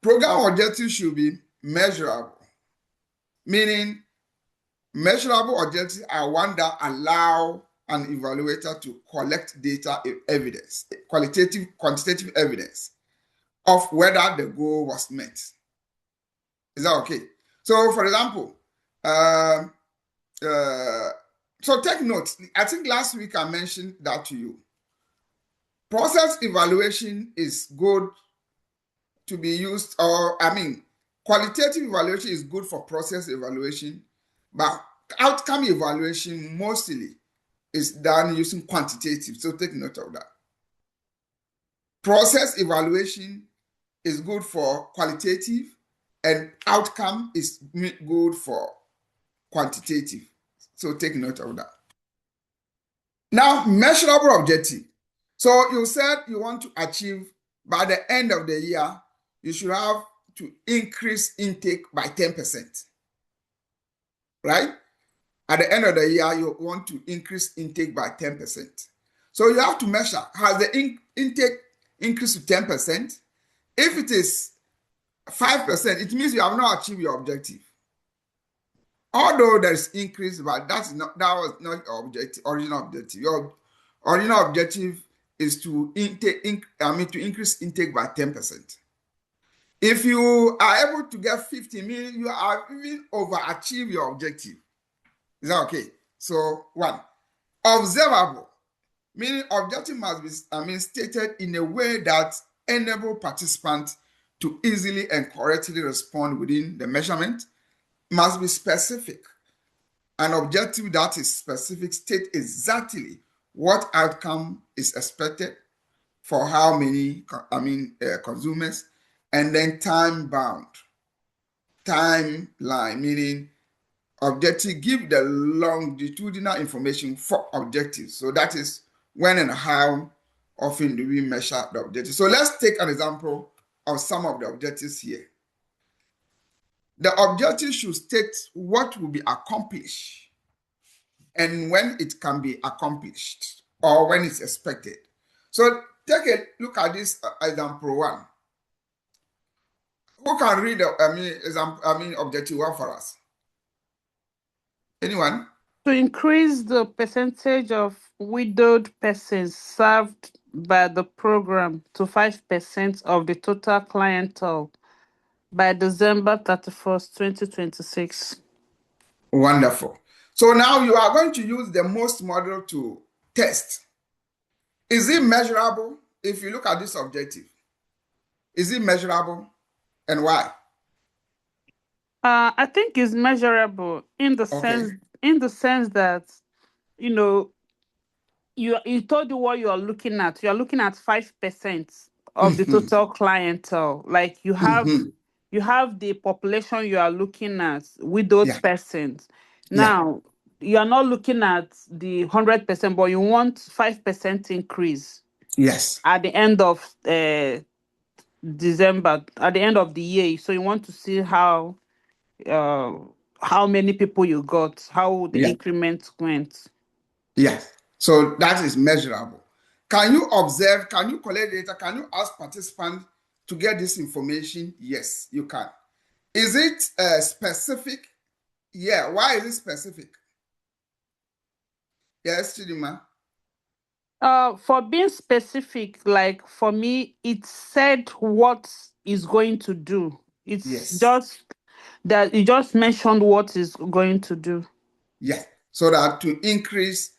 Program objectives should be measurable, meaning measurable objectives are one that allow an evaluator to collect data evidence, quantitative evidence of whether the goal was met. Is that okay? So, for example, so take note. I think last week I mentioned that to you. Process evaluation is good to be used, or qualitative evaluation is good for process evaluation, but outcome evaluation mostly is done using quantitative. So take note of that. Process evaluation is good for qualitative, and outcome is good for quantitative. So take note of that. Now, measurable objective. So you said you want to achieve by the end of the year, you should have to increase intake by 10%. Right? At the end of the year, you want to increase intake by 10%. So you have to measure, has the intake increased to 10%? If it is 5%, it means you have not achieved your objective. Although there's increase, but that was not your original objective. Your original objective is to increase intake by 10%. If you are able to get 50 million, you have even overachieved your objective. Is that okay? So, one, observable, meaning objective must be stated in a way that enable participants to easily and correctly respond within the measurement. Must be specific. An objective that is specific state exactly what outcome is expected for how many consumers, and then time bound. Timeline, meaning objective give the longitudinal information for objectives. So that is when and how often do we measure the objective. So let's take an example of some of the objectives here. The objective should state what will be accomplished and when it can be accomplished or when it's expected. So take a look at this example one. Who can read the objective one for us? Anyone? To increase the percentage of widowed persons served by the program to 5% of the total clientele by December 31st, 2026. Wonderful. So now you are going to use the most model to test. Is it measurable? If you look at this objective, is it measurable and why? I think it's measurable in the sense that, you told you what you are looking at. You are looking at 5% of the total clientele. Like you have the population you are looking at with those persons. Now you are not looking at the 100%, but you want 5% increase. Yes. At the end of December, at the end of the year. So you want to see how many people you got, how the increment went. Yes. So that is measurable. Can you observe? Can you collect data? Can you ask participants to get this information? Yes, you can. Is it specific? Yeah. Why is it specific? Yes, Chidima. For being specific, like for me, it said what is going to do. It's just that you just mentioned what is going to do. Yes. So that to increase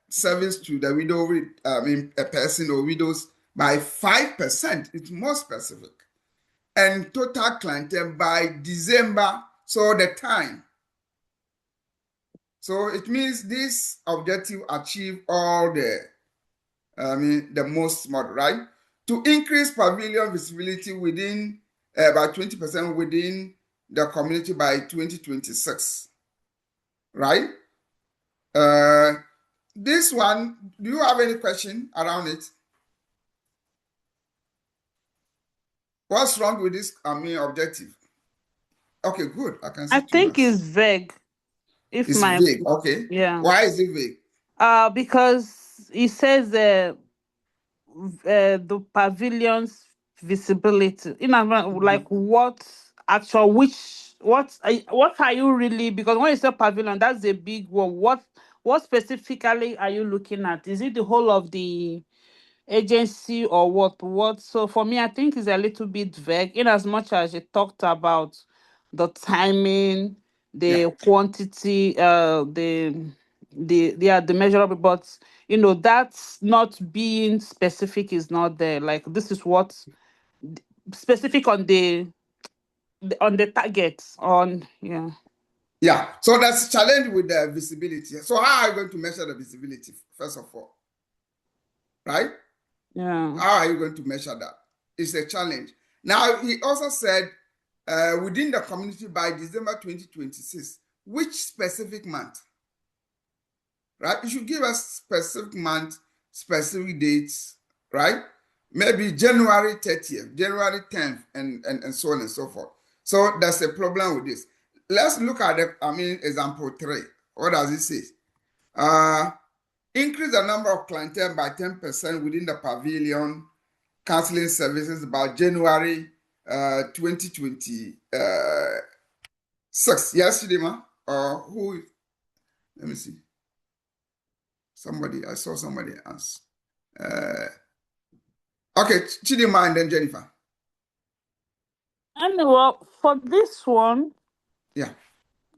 service to the widow, a person or widows by 5%, it's more specific. And total clientele by December, so the time. So it means this objective achieve all the most model, right? To increase pavilion visibility within by 20% within the community by 2026, right? This one, do you have any question around it? What's wrong with this objective? Okay, good. I can see I think it's vague. It's vague. Okay. Yeah. Why is it vague? Because it says the pavilion's visibility. Like what actual what are you really, because when you say pavilion, that's a big one. What specifically are you looking at? Is it the whole of the agency or what? So for me, I think it's a little bit vague, in as much as you talked about the timing, the quantity, the measurable, but that's not being specific, is not there. Like, this is what specific on the target on. Yeah, so that's a challenge with the visibility. So how are you going to measure the visibility, first of all? Right? Yeah. How are you going to measure that? It's a challenge. Now, he also said within the community by December 2026, which specific month? Right? You should give us specific month, specific dates, right? Maybe January 30th, January 10th, and so on and so forth. So that's a problem with this. Let's look at example 3. What does it say? Increase the number of clientele by 10% within the pavilion counseling services by January 2026. Yes, Chidima? Who? Let me see. I saw somebody else. Okay, Chidima and then Jennifer. Anyway, for this one, yeah,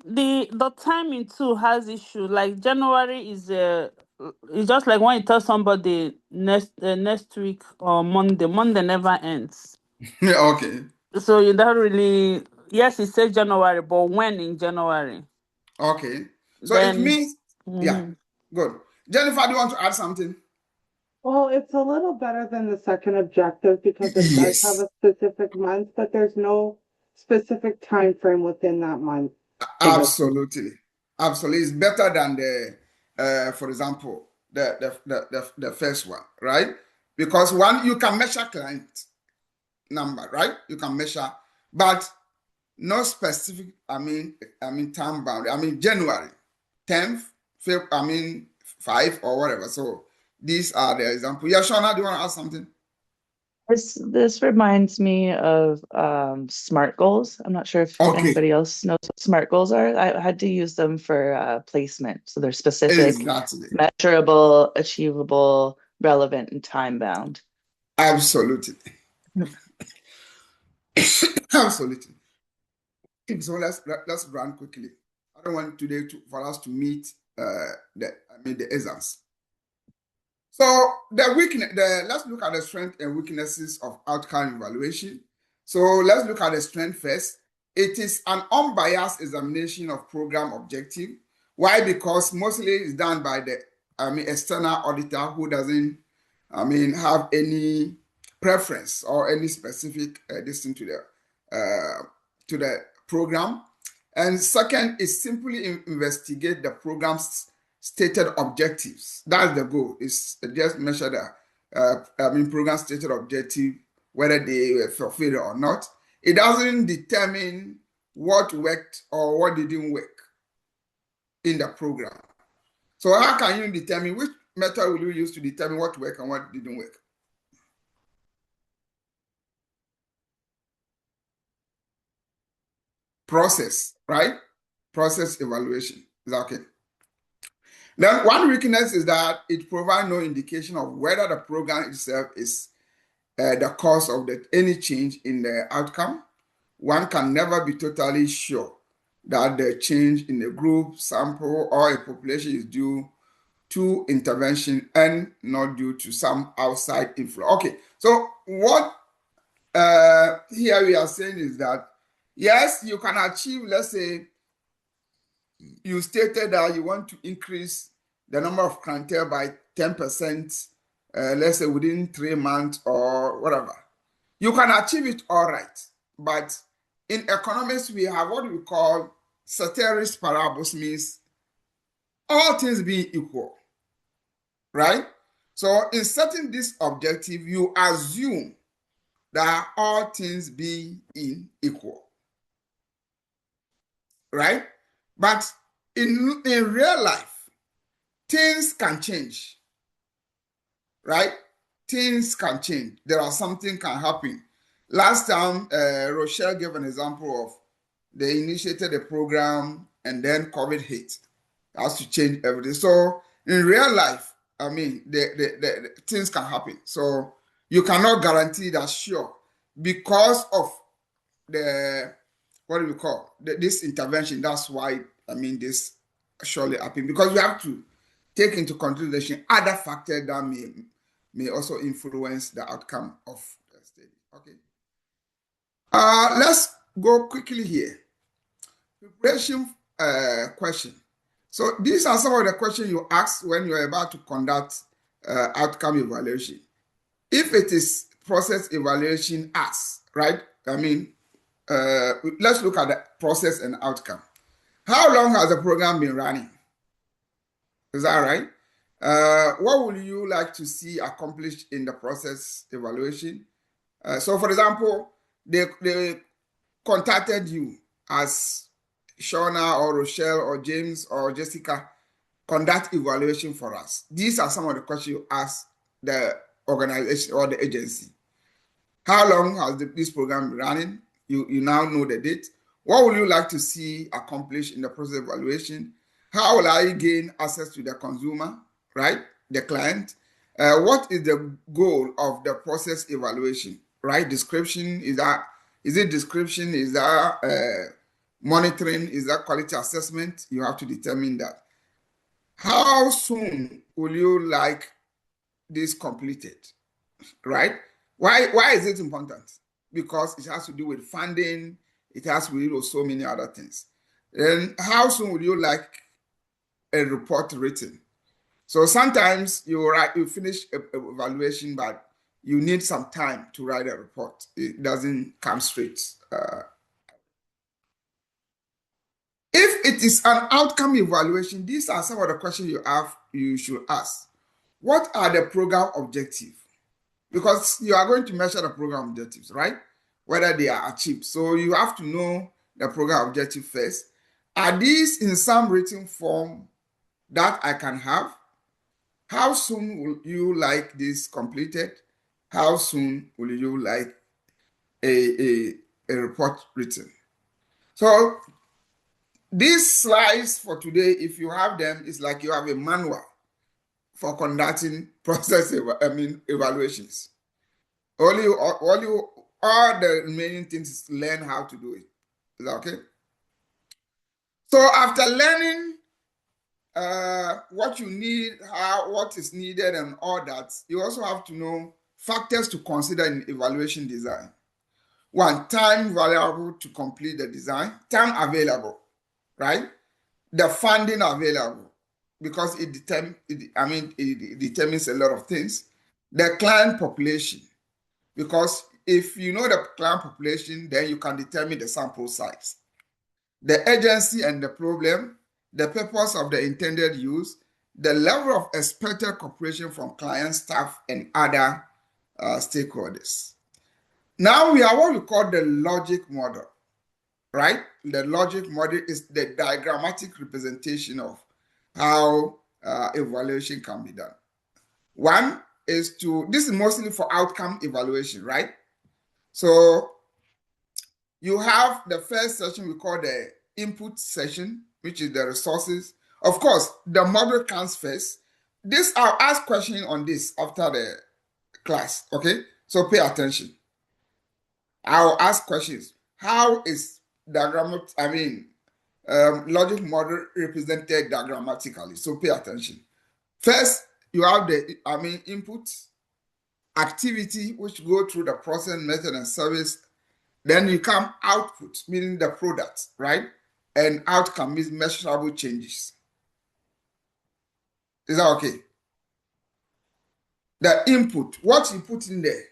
the timing too has issue. Like January is it's just like when you tell somebody next week or Monday. Monday never ends. Okay. So you don't really. Yes, it says January, but when in January? Okay. So then, it means yeah, good. Jennifer, do you want to add something? Well, it's a little better than the second objective because it does have a specific month, but there's no specific time frame within that month. Absolutely. Absolutely. It's better than for example, the first one, right? Because one, you can measure client number, right? You can measure, but no specific, time bound. January 10th, 5 or whatever. So these are the examples. Yeah, Shauna, do you want to add something? This reminds me of SMART goals. I'm not sure if anybody else knows what SMART goals are. I had to use them for placement. So they're specific, measurable, achievable, relevant, and time bound. Absolutely. Absolutely. So let's run quickly. I don't want today for us to meet the exams. So let's look at the strengths and weaknesses of outcome evaluation. So let's look at the strength first. It is an unbiased examination of program objective. Why? Because mostly it's done by the external auditor who doesn't have any preference or any specific addition to the program. And second is simply investigate the program's stated objectives. That's the goal. Is just measure the program stated objective, whether they were fulfilled or not. It doesn't determine what worked or what didn't work in the program. So how can you determine, which method will you use to determine what worked and what didn't work? Process, right? Process evaluation. Is that okay? Then one weakness is that it provides no indication of whether the program itself is the cause of any change in the outcome. One can never be totally sure that the change in a group, sample, or a population is due to intervention and not due to some outside influence. Okay, so what here we are saying is that, yes, you can achieve, let's say, you stated that you want to increase the number of clientele by 10%, let's say within 3 months or whatever. You can achieve it all right. But in economics, we have what we call ceteris paribus, means all things being equal, right? So in setting this objective, you assume that all things being equal, right? But in real life, things can change, right? Things can change. There are something can happen. Last time, Rochelle gave an example of they initiated a program and then COVID hit. It has to change everything. So in real life, I mean, the things can happen. So you cannot guarantee that sure because of the what do we call this intervention. That's why I mean this surely happen because we have to take into consideration other factors that may also influence the outcome of the study. Okay. Let's go quickly here. Preparation question. So these are some of the questions you ask when you're about to conduct outcome evaluation. If it is process evaluation as, right? I mean, let's look at the process and outcome. How long has the program been running? Is that right? What would you like to see accomplished in the process evaluation? So, for example, they contacted you as Shauna or Rochelle or James or Jessica, conduct evaluation for us. These are some of the questions you ask the organization or the agency. How long has this program been running? You now know the date. What would you like to see accomplished in the process evaluation? How will I gain access to the consumer, right? The client. What is the goal of the process evaluation, right? Description, is it description? Is that monitoring? Is that quality assessment? You have to determine that. How soon will you like this completed, right? Why is it important? Because it has to do with funding. It has to do with so many other things. Then how soon would you like a report written? So sometimes you finish an evaluation, but you need some time to write a report. It doesn't come straight. If it is an outcome evaluation, these are some of the questions you should ask. What are the program objectives? Because you are going to measure the program objectives, right? Whether they are achieved. So you have to know the program objective first. Are these in some written form that I can have? How soon will you like this completed? How soon will you like a report written? So these slides for today, if you have them, it's like you have a manual for conducting process evaluations. All the remaining things is learn how to do it. Is that okay? So after learning what you need, what is needed, and all that, you also have to know factors to consider in evaluation design. One, time variable to complete the design, time available, right? The funding available, because it determines a lot of things. The client population, because if you know the client population, then you can determine the sample size. The agency and the problem, the purpose of the intended use, the level of expected cooperation from client, staff, and other stakeholders. Now we have what we call the logic model, right? The logic model is the diagrammatic representation of how evaluation can be done. One is this is mostly for outcome evaluation, right? So you have the first section we call the input section, which is the resources. Of course, the model comes first. I'll ask questions on this after the class, okay? So pay attention. I'll ask questions. How is logic model represented diagrammatically? So pay attention. First, you have the input, activity, which go through the process, method, and service. Then you come output, meaning the product, right? And outcome means measurable changes. Is that okay? The input, what you put in there.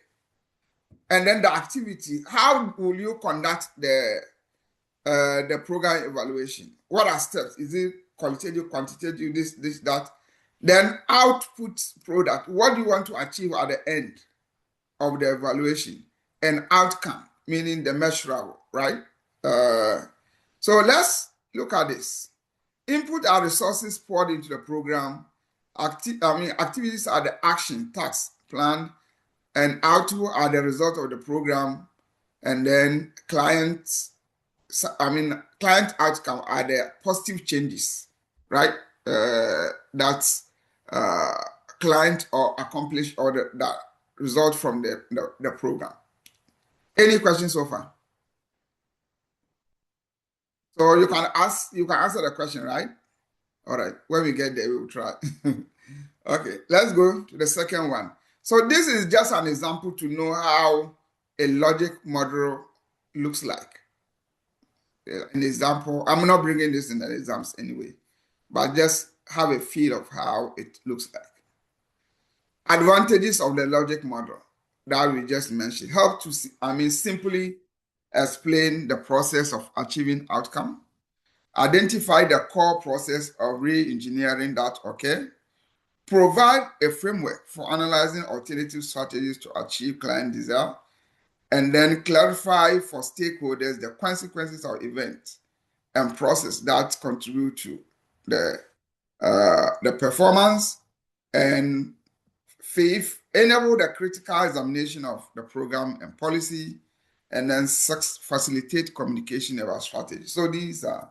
And then the activity, how will you conduct the program evaluation? What are steps? Is it qualitative, quantitative, this, that? Then output product, what do you want to achieve at the end of the evaluation? And outcome, meaning the measurable, right? So let's look at this. Input are resources poured into the program Activities are the action, tasks, plan, and output are the result of the program, and then client outcome are the positive changes, right? That client or accomplish or that result from the program. Any questions so far? So you can answer the question, right? All right. When we get there, we will try. Okay, let's go to the second one. So this is just an example to know how a logic model looks like. An example, I'm not bringing this in the exams anyway, but just have a feel of how it looks like. Advantages of the logic model that we just mentioned help to simply explain the process of achieving outcome, identify the core process of re-engineering that occur, provide a framework for analyzing alternative strategies to achieve client desire, and then clarify for stakeholders the consequences of events and process that contribute to the performance, and fifth, enable the critical examination of the program and policy, and then facilitate communication about strategy. So these are,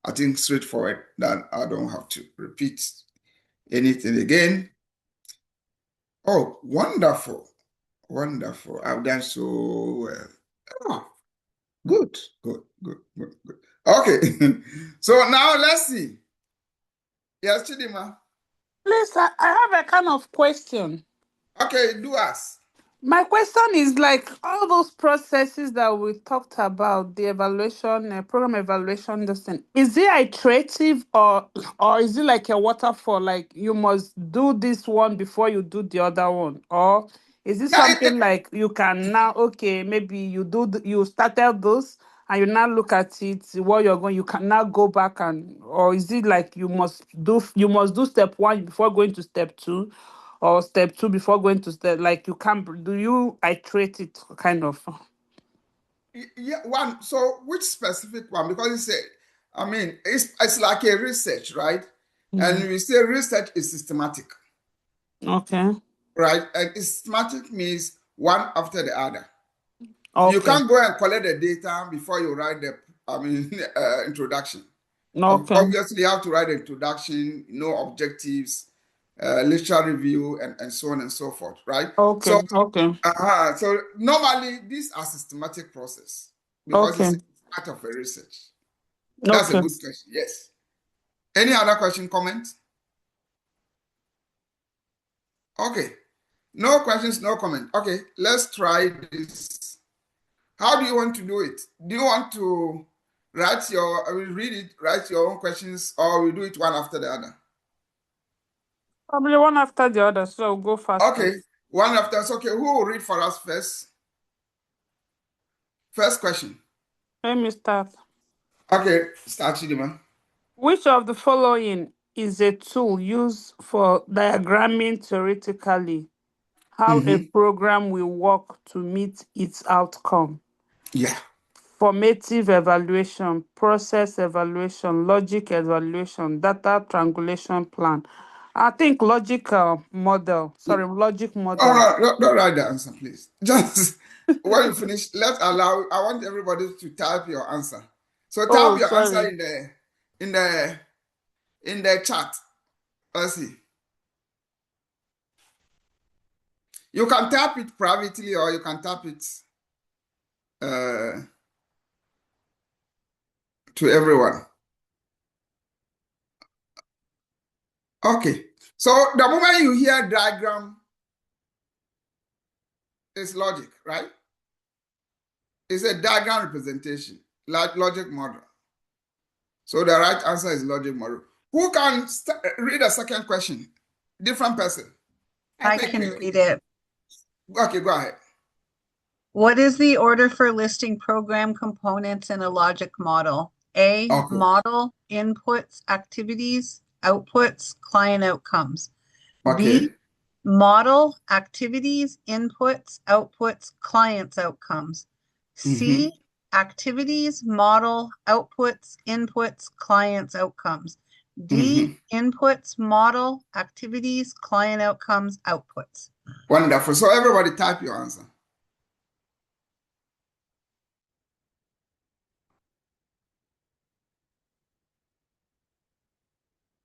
I think, straightforward, that I don't have to repeat anything again. Oh, wonderful. Wonderful. I've done so well. Oh, good. Okay. So now let's see. Yes, Chidima. Please, I have a kind of question. Okay, do ask. My question is, like, all those processes that we talked about, the evaluation, program evaluation, this thing, is it iterative or is it like a waterfall? Like you must do this one before you do the other one, or is it something like you can now, okay, maybe you started this and you now look at it, what you're going, you can now go back, and or is it like you must do step one before going to step two? Or step two before going to step, like you can't, do you iterate it kind of? Yeah, one. So which specific one? Because it's like a research, right? And we say research is systematic. Okay. Right? And systematic means one after the other. Okay. You can't go and collect the data before you write the introduction. Okay. Obviously, you have to write the introduction, objectives, literature review, and so on and so forth, right? Okay. So normally these are systematic process because it's part of a research. That's a good question. Yes. Any other question, comment? Okay. No questions, no comment. Okay, let's try this. How do you want to do it? Do you want to write your own questions, or we do it one after the other? Probably one after the other, so go faster. Okay, one after. So, okay, who will read for us first? First question. Let me start. Okay, start, Chidima. Which of the following is a tool used for diagramming theoretically how a program will work to meet its outcome? Yeah. Formative evaluation, process evaluation, logic evaluation, data triangulation plan. I think logic model. Logic model. Oh, don't write the answer, please. Just when you finish, I want everybody to type your answer. So type your answer in the chat. Let's see. You can tap it privately, or you can tap it to everyone. Okay. So the moment you hear diagram, it's logic, right? It's a diagram representation, like logic model. So the right answer is logic model. Who can read the second question? Different person. I can read it. Okay, go ahead. What is the order for listing program components in a logic model? A, model, inputs, activities, outputs, client outcomes. Okay. B, model, activities, inputs, outputs, clients outcomes. C, activities, model, outputs, inputs, clients outcomes. D, inputs, model, activities, client outcomes, outputs. Wonderful. So everybody type your answer.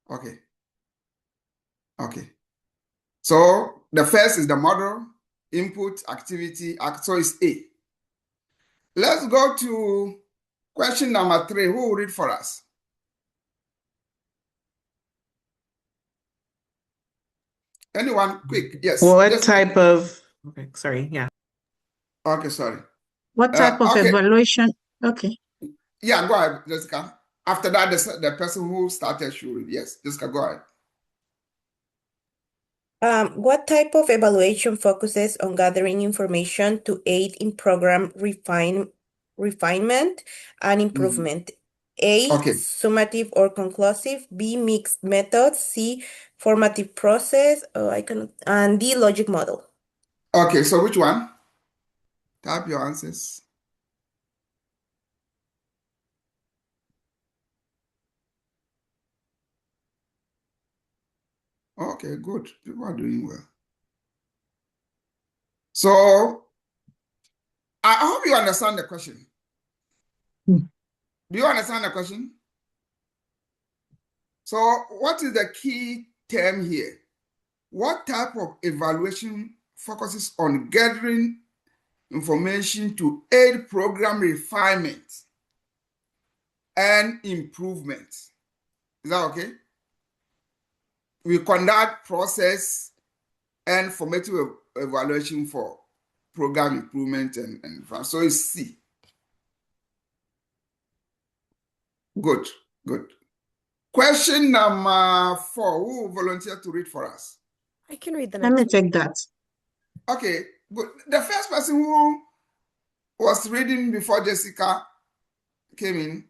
Okay. Okay. So the first is the model, input, activity, so it's A. Let's go to question number 3. Who will read for us? Anyone? Quick. Yes. What type of, okay, sorry, yeah. Okay, sorry. What type of evaluation? Okay. Yeah, go ahead, Jessica. After that, the person who started should read. Yes, Jessica, go ahead. What type of evaluation focuses on gathering information to aid in program refinement and improvement? A, summative or conclusive, B, mixed methods, C, formative process, and D, logic model. Okay, so which one? Type your answers. Okay, good. People are doing well. So, I hope you understand the question. Do you understand the question? So, what is the key term here? What type of evaluation focuses on gathering information to aid program refinement and improvement? Is that okay? We conduct process and formative evaluation for program improvement and so it's C. Good, good. Question number 4. Who will volunteer to read for us? I can read the Let next me one. take that. Okay, good. The first person who was reading before Jessica came in,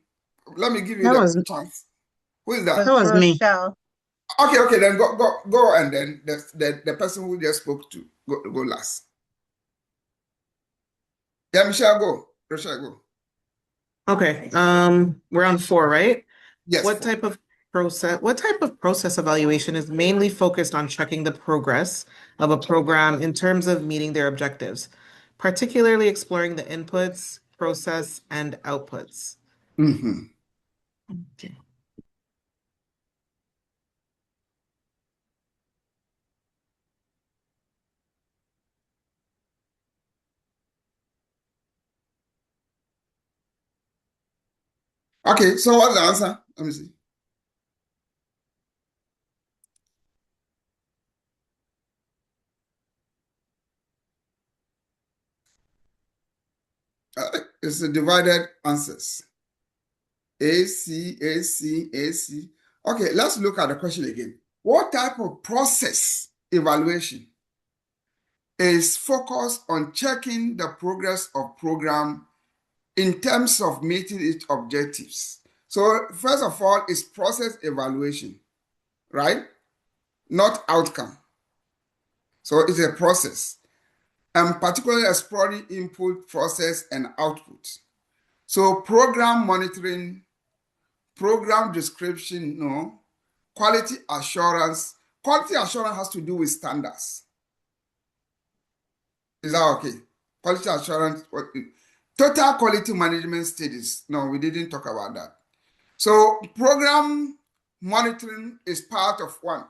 let me give you the chance. Who is that? That was me. Okay, then go, and then the person who just spoke to go last. Yeah, Michelle, go. Rochelle, go. Okay, we're on 4, right? Yes. What type of process evaluation is mainly focused on checking the progress of a program in terms of meeting their objectives, particularly exploring the inputs, process, and outputs? Okay. Okay, so what's the answer? Let me see. It's the divided answers. A, C, A, C, A, C. Okay, let's look at the question again. What type of process evaluation is focused on checking the progress of program in terms of meeting its objectives? So first of all, it's process evaluation, right? Not outcome. So it's a process, and particularly exploring input, process, and output. So program monitoring, program description, no. Quality assurance. Quality assurance has to do with standards. Is that okay? Quality assurance. Total quality management studies. No, we didn't talk about that. So program monitoring is part of one.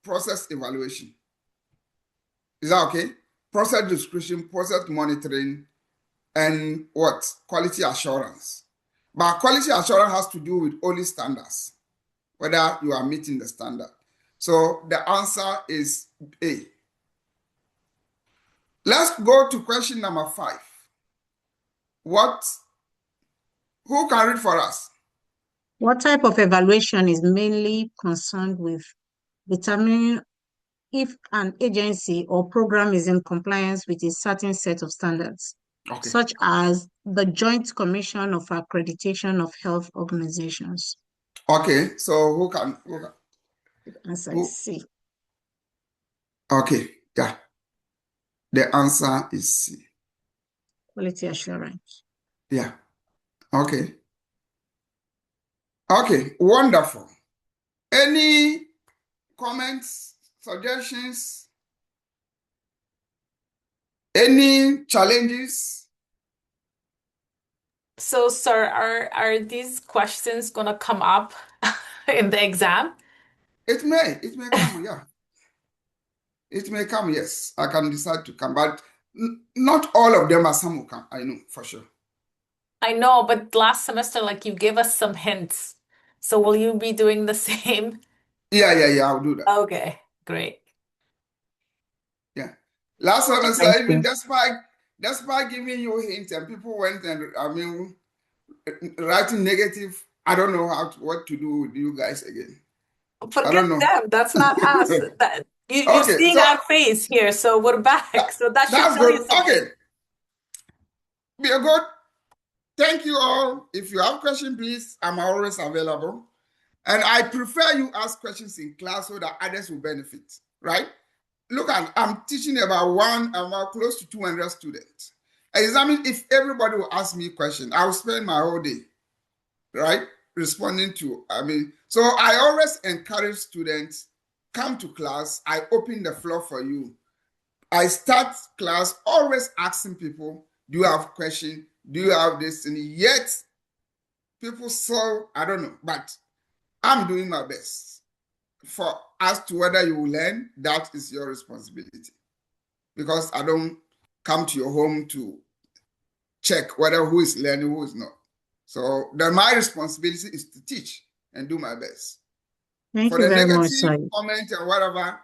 Process evaluation. Is that okay? Process description, process monitoring, and what? Quality assurance. But quality assurance has to do with only standards, whether you are meeting the standard. So the answer is A. Let's go to question number 5. Who can read for us? What type of evaluation is mainly concerned with determining if an agency or program is in compliance with a certain set of standards, such as the Joint Commission of Accreditation of Health Organizations? Okay, so who can? Answer is C. Okay, yeah. The answer is C. Quality assurance. Yeah. Okay. Okay, wonderful. Any comments, suggestions, any challenges? So, sir, are these questions gonna come up in the exam? It may come, yeah. It may come, yes. I can decide to come, but not all of them are some will come. I know for sure. I know, but last semester, like you gave us some hints. So will you be doing the same? Yeah, I'll do that. Okay, great. Yeah. Last semester, Thank even you. despite giving you hints and people went and writing negative, I don't know what to do with you guys again. I Forget don't know. them. That's not us. You're Okay, seeing so our face here, so we're back. So that should that's tell good. you something. Okay. Be good. Thank you all. If you have questions, please, I'm always available. And I prefer you ask questions in class so that others will benefit, right? Look, I'm teaching about close to 200 students. Examine if everybody will ask me a question, I'll spend my whole day, right? Responding to, so I always encourage students, come to class, I open the floor for you. I start class always asking people, do you have questions? Do you have this? And yet, people so, I don't know, but I'm doing my best. For as to whether you will learn, that is your responsibility. Because I don't come to your home to check whether who is learning, who is not. So then my responsibility is to teach and do my best. Thank For you the very much, negative sir. comment and whatever,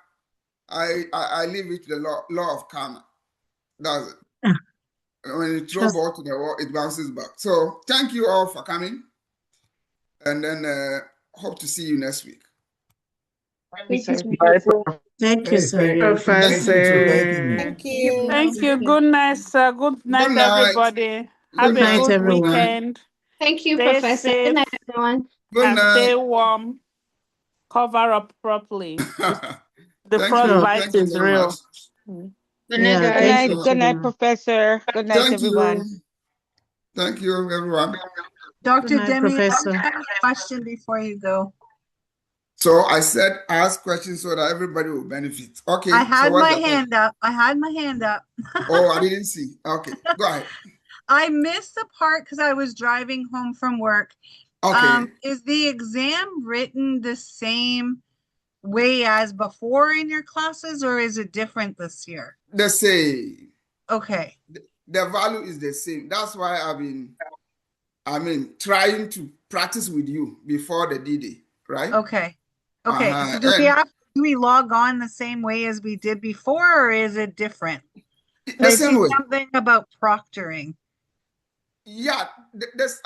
I leave it to the law of karma. That's it. When you throw ball to the wall, it bounces back. So thank you all for coming. And then hope to see you next week. Thank you, sir. Thank you, sir. Professor. Thank you. Thank you. Good night, sir. Good night, night. everybody. Have Good a night, good everyone. weekend. Thank you, Stay Professor. Good night, safe everyone. Good and night. stay warm. Cover up properly. The Thank frostbite you is very much. real. Good night, Yeah, guys. thank night, you. good night, Professor. Good night, Thank everyone. you. Thank you, everyone. Good Dr. night, Demi, I Professor. have a question before you go. So I said ask questions so that everybody will benefit. Okay, I so had what's my the question? hand up. I had my hand up. Oh, I didn't see. Okay, go ahead. I missed the part because I was driving home from work. Okay. Is the exam written the same way as before in your classes, or is it different this year? The same. Okay. The value is the same. That's why I've been, trying to practice with you before the D-Day, right? Okay. Okay. So do we log on the same way as we did before, or is it different? The same way. Something about proctoring. Yeah, this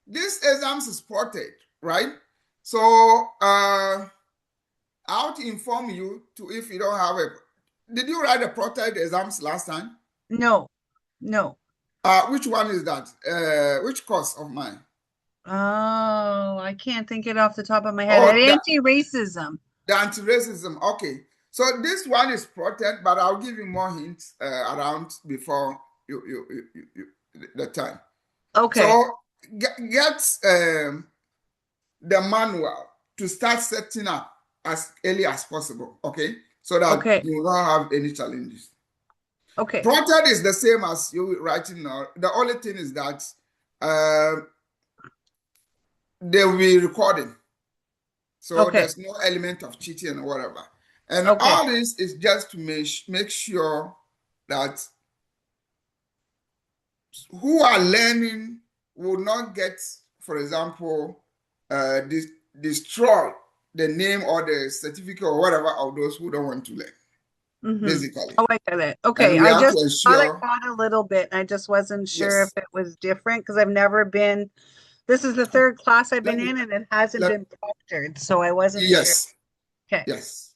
exam is ported, right? So I'll to inform you to if you don't have a. Did you write the ported exams last time? No. Which one is that? Which course of mine? Oh, I can't think it off the top of my head. Anti-racism. The anti-racism. Okay. So this one is ported, but I'll give you more hints around before the time. Okay. So get the manual to start setting up as early as possible. Okay. So that you don't have any challenges. Okay. Ported is the same as you writing now. The only thing is that they will be recording. So there's no element of cheating or whatever. And all this is just to make sure that who are learning will not get, for example, destroy the name or the certificate or whatever of those who don't want to learn, basically. Oh, I get it. Okay, I just thought I caught a little bit. I just wasn't sure if it was different because I've never been. This is the third class I've been in, and it hasn't been proctored, so I wasn't sure. Okay. Yes.